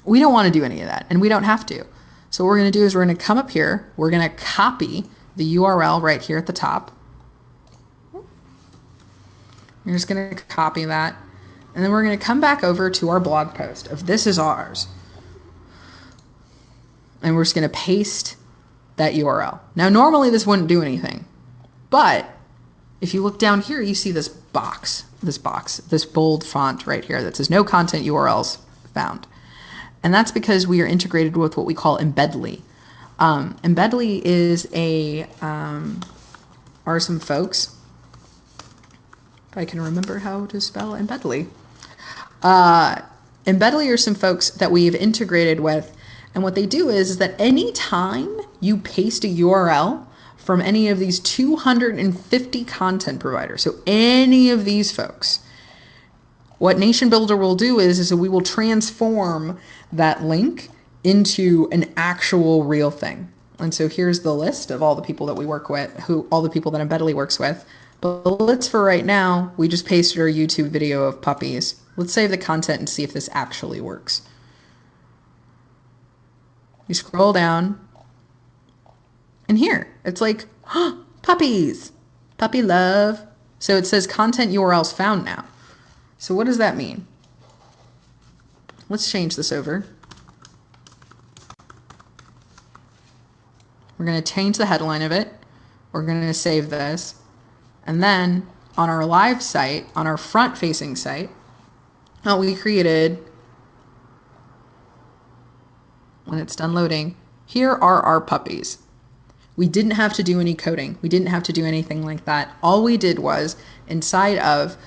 We don't want to do any of that, and we don't have to. So what we're going to do is we're going to come up here, we're going to copy the URL right here at the top. You're just going to copy that, and then we're going to come back over to our blog post of this is ours. And we're just going to paste that URL. Now, normally this wouldn't do anything, but if you look down here, you see this bold font right here that says no content URLs found. And that's because we are integrated with what we call Embedly. Embedly is are some folks, if I can remember how to spell Embedly. Embedly are some folks that we've integrated with. And what they do is that anytime you paste a URL from any of these 250 content providers, so any of these folks, what NationBuilder will do is that we will transform that link into an actual real thing. And so here's the list of all the people that we work with, all the people that Embedly works with. But let's, for right now, we just pasted our YouTube video of puppies. Let's save the content and see if this actually works. You scroll down, and here, it's like, puppies, puppy love. So it says content URLs found now. So what does that mean? Let's change this over. We're going to change the headline of it. We're going to save this. And then on our live site, on our front-facing site, we created, when it's done loading, here are our puppies. We didn't have to do any coding. We didn't have to do anything like that. All we did was, inside of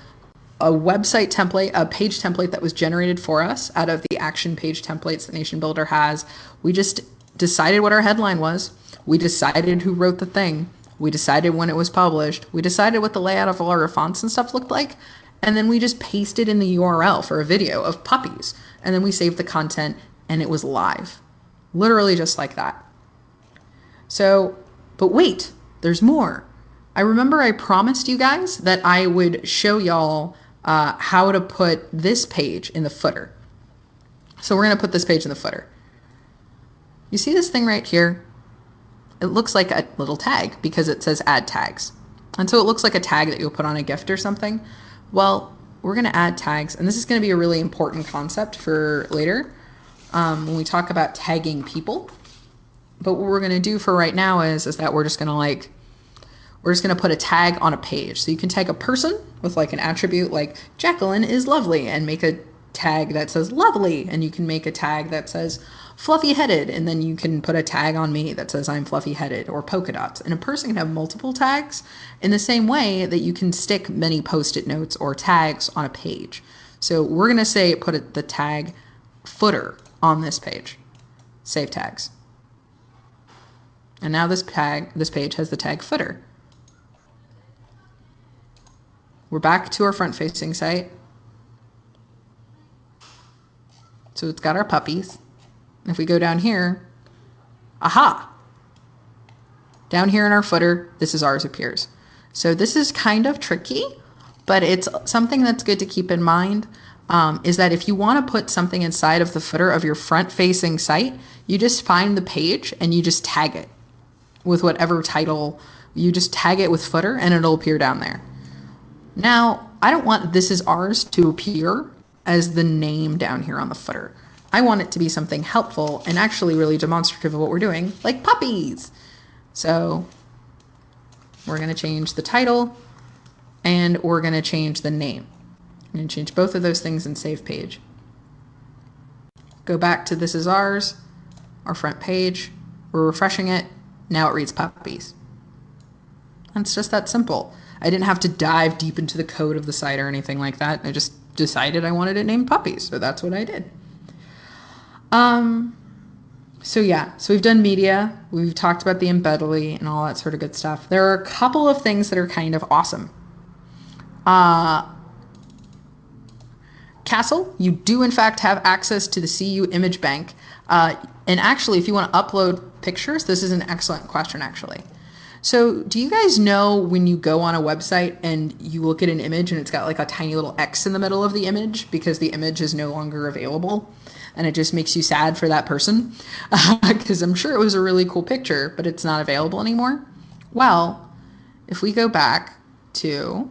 a website template, a page template that was generated for us out of the action page templates that NationBuilder has, we just decided what our headline was. We decided who wrote the thing. We decided when it was published. We decided what the layout of all our fonts and stuff looked like. And then we just pasted in the URL for a video of puppies. And then we saved the content, and it was live. Literally just like that. So, but wait, there's more. I remember I promised you guys that I would show y'all how to put this page in the footer. So we're going to put this page in the footer. You see this thing right here? It looks like a little tag because it says add tags. And so it looks like a tag that you'll put on a gift or something. Well, we're going to add tags, and this is going to be a really important concept for later when we talk about tagging people. But what we're going to do for right now is that we're just going to put a tag on a page. So you can tag a person with like an attribute like Jacqueline is lovely, and make a tag that says lovely, and you can make a tag that says fluffy headed, and then you can put a tag on me that says I'm fluffy headed, or polka dots. And a person can have multiple tags in the same way that you can stick many post-it notes or tags on a page. So we're going to say put the tag footer on this page. Save tags. And now this page has the tag footer. We're back to our front-facing site. So it's got our puppies. If we go down here, aha! Down here in our footer, This Is Ours appears. So this is kind of tricky, but it's something that's good to keep in mind, is that if you want to put something inside of the footer of your front-facing site, you just find the page and you just tag it with whatever title. You just tag it with footer and it'll appear down there. Now, I don't want This Is Ours to appear as the name down here on the footer. I want it to be something helpful and actually really demonstrative of what we're doing, like puppies. So we're going to change the title and we're going to change the name. I'm going to change both of those things and save page. Go back to This Is Ours, our front page. We're refreshing it. Now it reads puppies. And it's just that simple. I didn't have to dive deep into the code of the site or anything like that. I just decided I wanted it named puppies, so that's what I did. So yeah, so we've done media, we've talked about the embedly and all that sort of good stuff. There are a couple of things that are kind of awesome. Castle, you do in fact have access to the CU image bank. And actually, if you want to upload pictures, this is an excellent question actually. So do you guys know when you go on a website and you look at an image and it's got like a tiny little X in the middle of the image because the image is no longer available, and it just makes you sad for that person because I'm sure it was a really cool picture, but it's not available anymore? Well, if we go back to,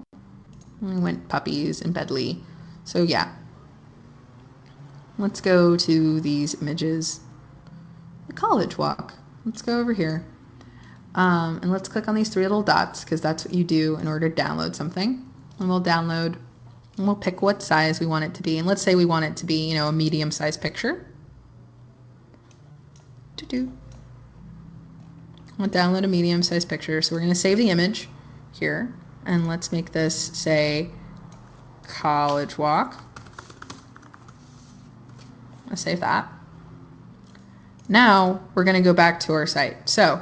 we went puppies and bedly. So yeah, let's go to these images. The college walk. Let's go over here. And let's click on these three little dots because that's what you do in order to download something. And we'll download and we'll pick what size we want it to be. And let's say we want it to be, a medium-sized picture. We'll download a medium-sized picture. So we're going to save the image here. And let's make this say college walk. I'll save that. Now we're going to go back to our site. So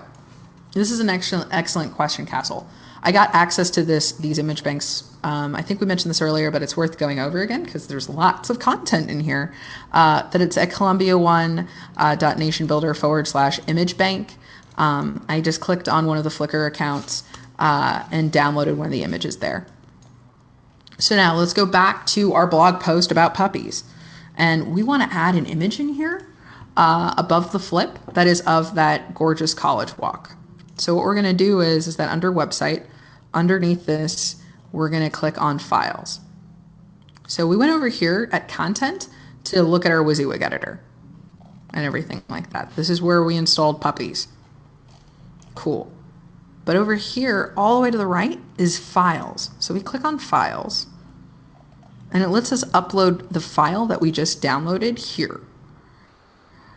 this is an excellent question, Castle. I got access to these image banks. I think we mentioned this earlier, but it's worth going over again because there's lots of content in here. That it's at columbia1.nationbuilder/image bank. I just clicked on one of the Flickr accounts and downloaded one of the images there. So now let's go back to our blog post about puppies. And we want to add an image in here above the flip that is of that gorgeous college walk. So what we're going to do is that under website, underneath this, we're going to click on files. So we went over here at content to look at our WYSIWYG editor and everything like that. This is where we installed puppies. Cool. But over here, all the way to the right is files. So we click on files and it lets us upload the file that we just downloaded here.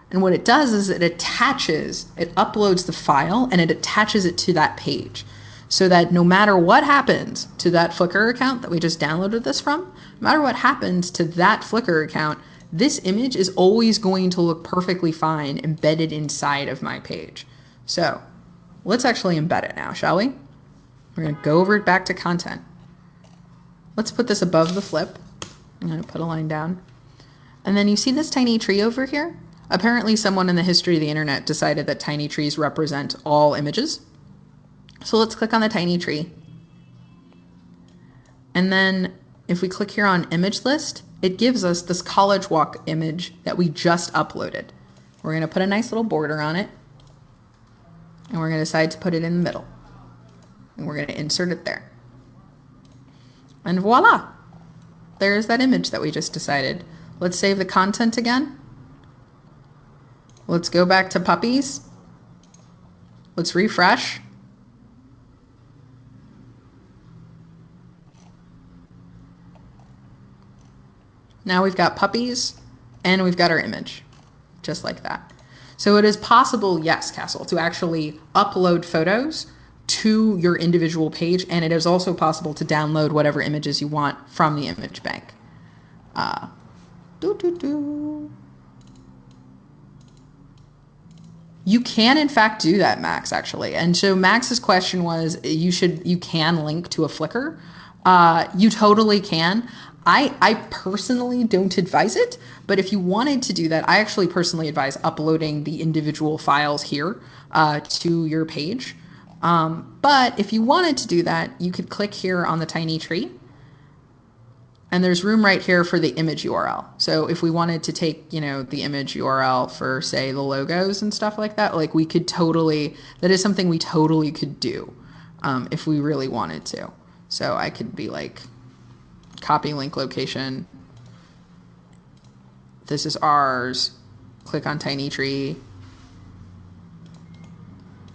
And what it does is it uploads the file and it attaches it to that page so that no matter what happens to that Flickr account that we just downloaded this from, no matter what happens to that Flickr account, this image is always going to look perfectly fine embedded inside of my page. So let's actually embed it now, shall we? We're going to go over back to content. Let's put this above the flip. I'm going to put a line down. And then you see this tiny tree over here? Apparently someone in the history of the internet decided that tiny trees represent all images. So let's click on the tiny tree. And then if we click here on image list, it gives us this college walk image that we just uploaded. We're going to put a nice little border on it. And we're going to decide to put it in the middle. And we're going to insert it there. And voila! There's that image that we just decided. Let's save the content again. Let's go back to puppies. Let's refresh. Now we've got puppies and we've got our image, just like that. So it is possible, yes, Castle, to actually upload photos to your individual page, and it is also possible to download whatever images you want from the image bank. Doo, doo, doo. You can, in fact, do that, Max, actually. And so Max's question was, you can link to a Flickr. You totally can. I personally don't advise it, but if you wanted to do that, I actually personally advise uploading the individual files here to your page. But if you wanted to do that, you could click here on the tiny tree. And there's room right here for the image URL. So if we wanted to take, the image URL for, say, the logos and stuff like that, like we could totally, that is something we totally could do if we really wanted to. So I could be like, copy link location. This is ours. Click on tiny tree.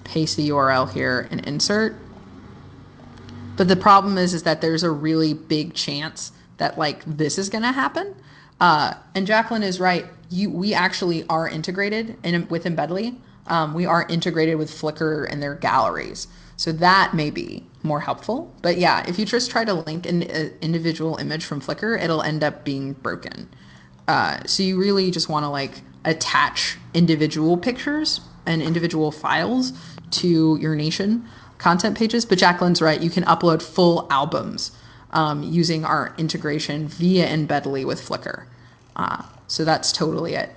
Paste the URL here and insert. But the problem is that there's a really big chance that like this is going to happen. And Jacqueline is right. We actually are integrated with Embedly. We are integrated with Flickr and their galleries. So that may be more helpful. But yeah, if you just try to link an individual image from Flickr, it'll end up being broken. So you really just want to like attach individual pictures and individual files to your Nation content pages. But Jacqueline's right. You can upload full albums using our integration via Embedly with Flickr. So that's totally it.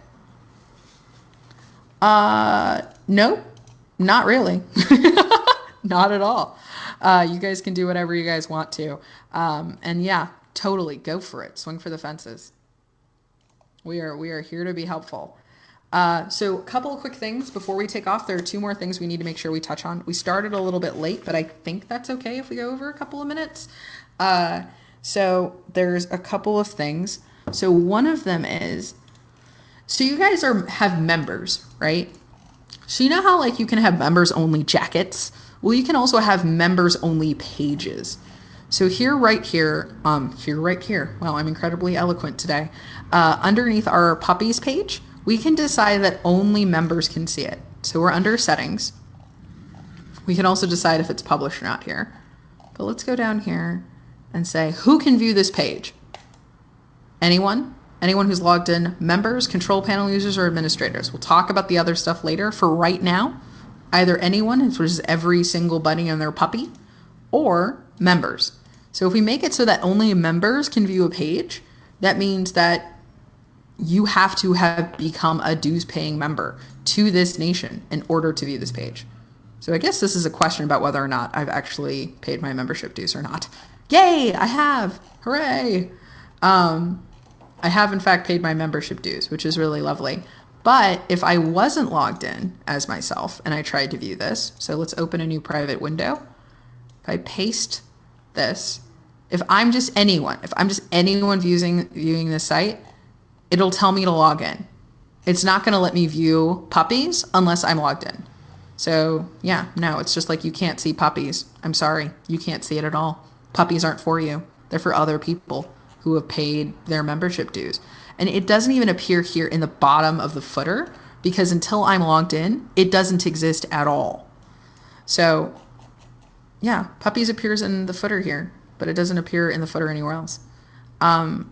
Nope, not really. Not at all. You guys can do whatever you guys want to. And yeah, totally go for it. Swing for the fences. We are here to be helpful. So a couple of quick things before we take off. There are two more things we need to make sure we touch on. We started a little bit late, but I think that's okay if we go over a couple of minutes. So there's a couple of things. So one of them is, so you guys have members, right? So you know how like you can have members only jackets? Well, you can also have members only pages. So right here. Wow, I'm incredibly eloquent today. Underneath our puppies page, we can decide that only members can see it. So we're under settings. We can also decide if it's published or not here. But let's go down here and say, who can view this page? Anyone? Anyone who's logged in? Members, control panel users, or administrators? We'll talk about the other stuff later. For right now, either anyone, which is every single bunny and their puppy, or members. So if we make it so that only members can view a page, that means that you have to have become a dues-paying member to this Nation in order to view this page. So I guess this is a question about whether or not I've actually paid my membership dues or not. Yay, I have. Hooray. I have, in fact, paid my membership dues, which is really lovely. But if I wasn't logged in as myself and I tried to view this, so let's open a new private window. If I paste this, if I'm just anyone viewing this site, it'll tell me to log in. It's not going to let me view puppies unless I'm logged in. So yeah, no, it's just like you can't see puppies. I'm sorry, you can't see it at all. Puppies aren't for you. They're for other people who have paid their membership dues. And it doesn't even appear here in the bottom of the footer because until I'm logged in, it doesn't exist at all. So yeah, puppies appears in the footer here, but it doesn't appear in the footer anywhere else. And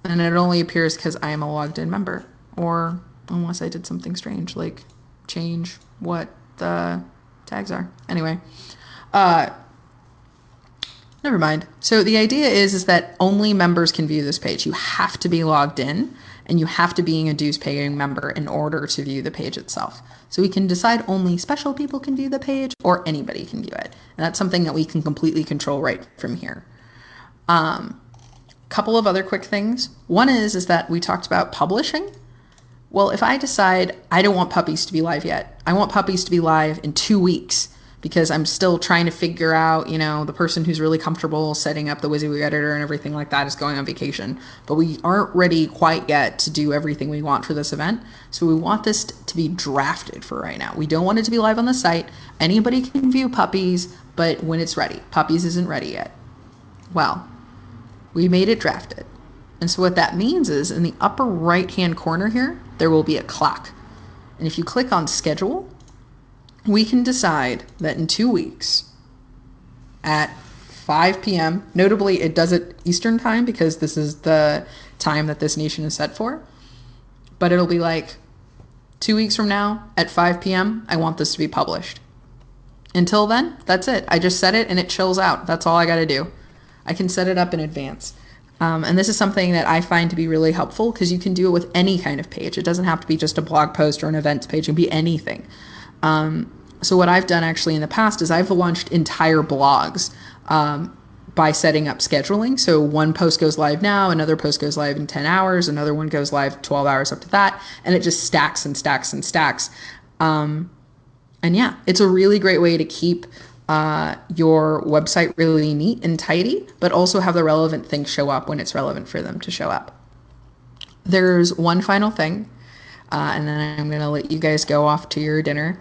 it only appears because I am a logged in member, or unless I did something strange, like change what the tags are. Anyway, never mind. So the idea is that only members can view this page. You have to be logged in and you have to be a dues paying member in order to view the page itself. So we can decide only special people can view the page or anybody can view it. And that's something that we can completely control right from here. Couple of other quick things. One is that we talked about publishing. Well, if I decide I don't want puppies to be live yet, I want puppies to be live in 2 weeks because I'm still trying to figure out, the person who's really comfortable setting up the WYSIWYG editor and everything like that is going on vacation. But we aren't ready quite yet to do everything we want for this event. So we want this to be drafted for right now. We don't want it to be live on the site. Anybody can view puppies, but when it's ready. Puppies isn't ready yet. Well, we made it drafted. And so what that means is in the upper right-hand corner here, there will be a clock. And if you click on schedule, we can decide that in 2 weeks at 5 p.m. Notably, it does it Eastern time because this is the time that this nation is set for. But it'll be like 2 weeks from now at 5 p.m., I want this to be published. Until then, that's it. I just set it and it chills out. That's all I got to do. I can set it up in advance. And this is something that I find to be really helpful because you can do it with any kind of page. It doesn't have to be just a blog post or an events page. It can be anything. So what I've done actually in the past is I've launched entire blogs by setting up scheduling. So one post goes live now, another post goes live in 10 hours, another one goes live 12 hours up to that, and it just stacks and stacks and stacks. And yeah, it's a really great way to keep your website really neat and tidy, but also have the relevant things show up when it's relevant for them to show up. There's one final thing, and then I'm going to let you guys go off to your dinner,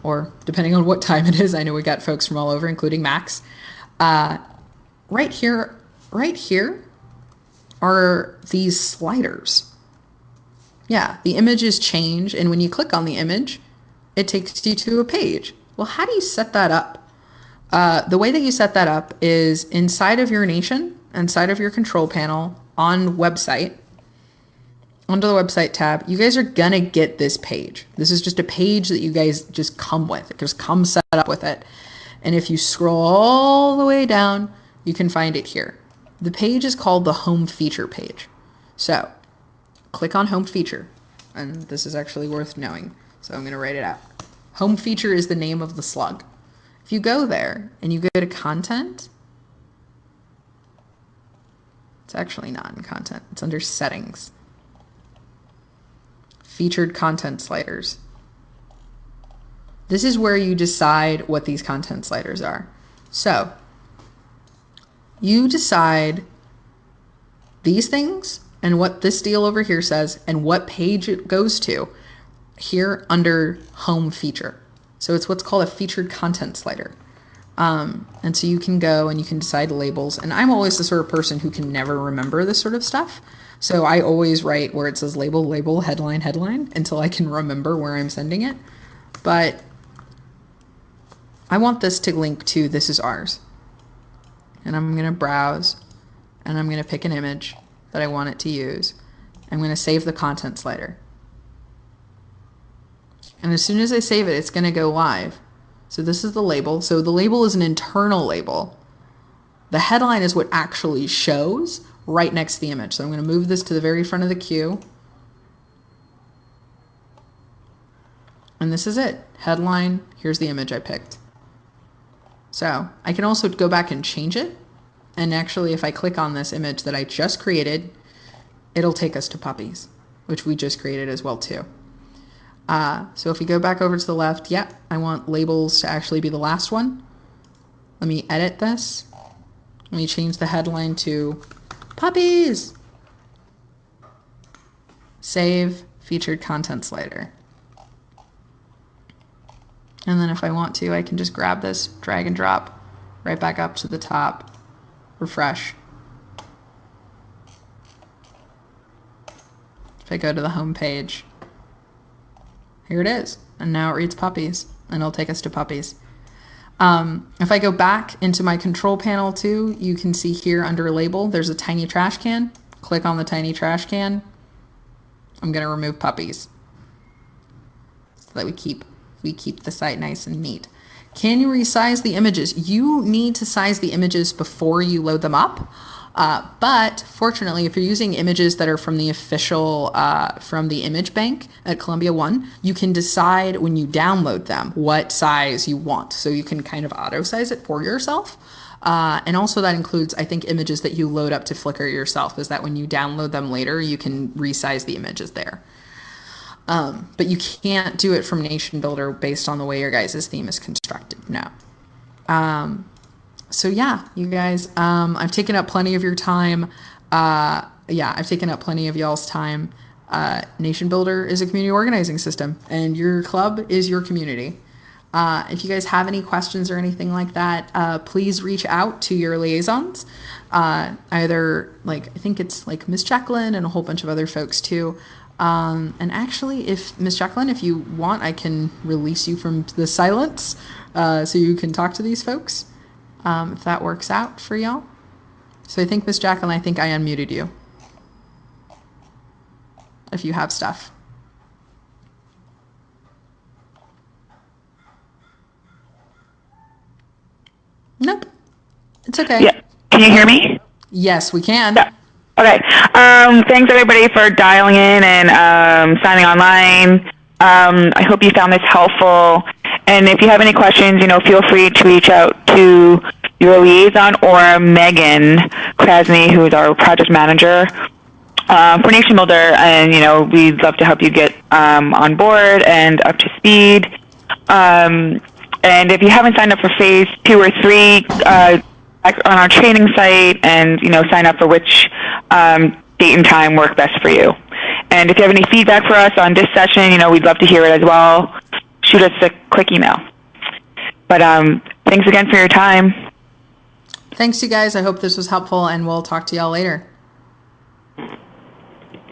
or depending on what time it is. I know we got folks from all over, including Max. Right here are these sliders. Yeah, the images change, and when you click on the image, it takes you to a page. Well, how do you set that up? The way that you set that up is inside of your nation, inside of your control panel, on website, under the website tab, you guys are going to get this page. This is just a page that you guys just come with. It just comes set up with it. And if you scroll all the way down, you can find it here. The page is called the home feature page. So click on home feature. And this is actually worth knowing. So I'm going to write it out. Home feature is the name of the slug. If you go there and you go to content, it's actually not in content. It's under settings. Featured content sliders. This is where you decide what these content sliders are. So you decide these things and what this deal over here says and what page it goes to here under home feature. So it's what's called a featured content slider. And so you can go and you can decide labels. And I'm always the sort of person who can never remember this sort of stuff. So I always write where it says label, label, headline, headline until I can remember where I'm sending it. But I want this to link to this is ours. And I'm going to browse and I'm going to pick an image that I want it to use. I'm going to save the content slider. And as soon as I save it, it's going to go live. So this is the label. So the label is an internal label. The headline is what actually shows right next to the image. So I'm going to move this to the very front of the queue. And this is it. Headline, here's the image I picked. So I can also go back and change it. And actually, if I click on this image that I just created, it'll take us to puppies, which we just created as well too. So if we go back over to the left, yeah, I want labels to actually be the last one. Let me edit this. Let me change the headline to puppies. Save featured content slider. And then if I want to, I can just grab this, drag and drop right back up to the top, refresh. If I go to the home page, here it is. And now it reads puppies and it'll take us to puppies. If I go back into my control panel too, you can see here under label, there's a tiny trash can. Click on the tiny trash can. I'm going to remove puppies so that we keep the site nice and neat. Can you resize the images? You need to size the images before you load them up. But fortunately, if you're using images that are from the official, from the image bank at Columbia One, you can decide when you download them what size you want. So you can kind of auto size it for yourself. And also that includes, I think, images that you load up to Flickr yourself, is that when you download them later, you can resize the images there. But you can't do it from NationBuilder based on the way your guys' theme is constructed. No. So yeah, you guys, I've taken up plenty of your time. I've taken up plenty of y'all's time. NationBuilder is a community organizing system, and your club is your community. If you guys have any questions or anything like that, please reach out to your liaisons. Either I think it's like Miss Jacqueline and a whole bunch of other folks too. And actually, if Miss Jacqueline, if you want, I can release you from the silence so you can talk to these folks. if that works out for y'all. So I think, Miss Jacqueline, I think I unmuted you. If you have stuff. Nope. It's okay. Yeah. Can you hear me? Yes, we can. Yeah. Okay. Thanks everybody for dialing in and signing online. I hope you found this helpful. And if you have any questions, feel free to reach out to your liaison or Megan Krasny, who is our project manager for NationBuilder. And, we'd love to help you get on board and up to speed. And if you haven't signed up for phase 2 or 3, on our training site and, sign up for which date and time work best for you. And if you have any feedback for us on this session, we'd love to hear it as well. Shoot us a quick email. But thanks again for your time. Thanks, you guys. I hope this was helpful, and we'll talk to y'all later.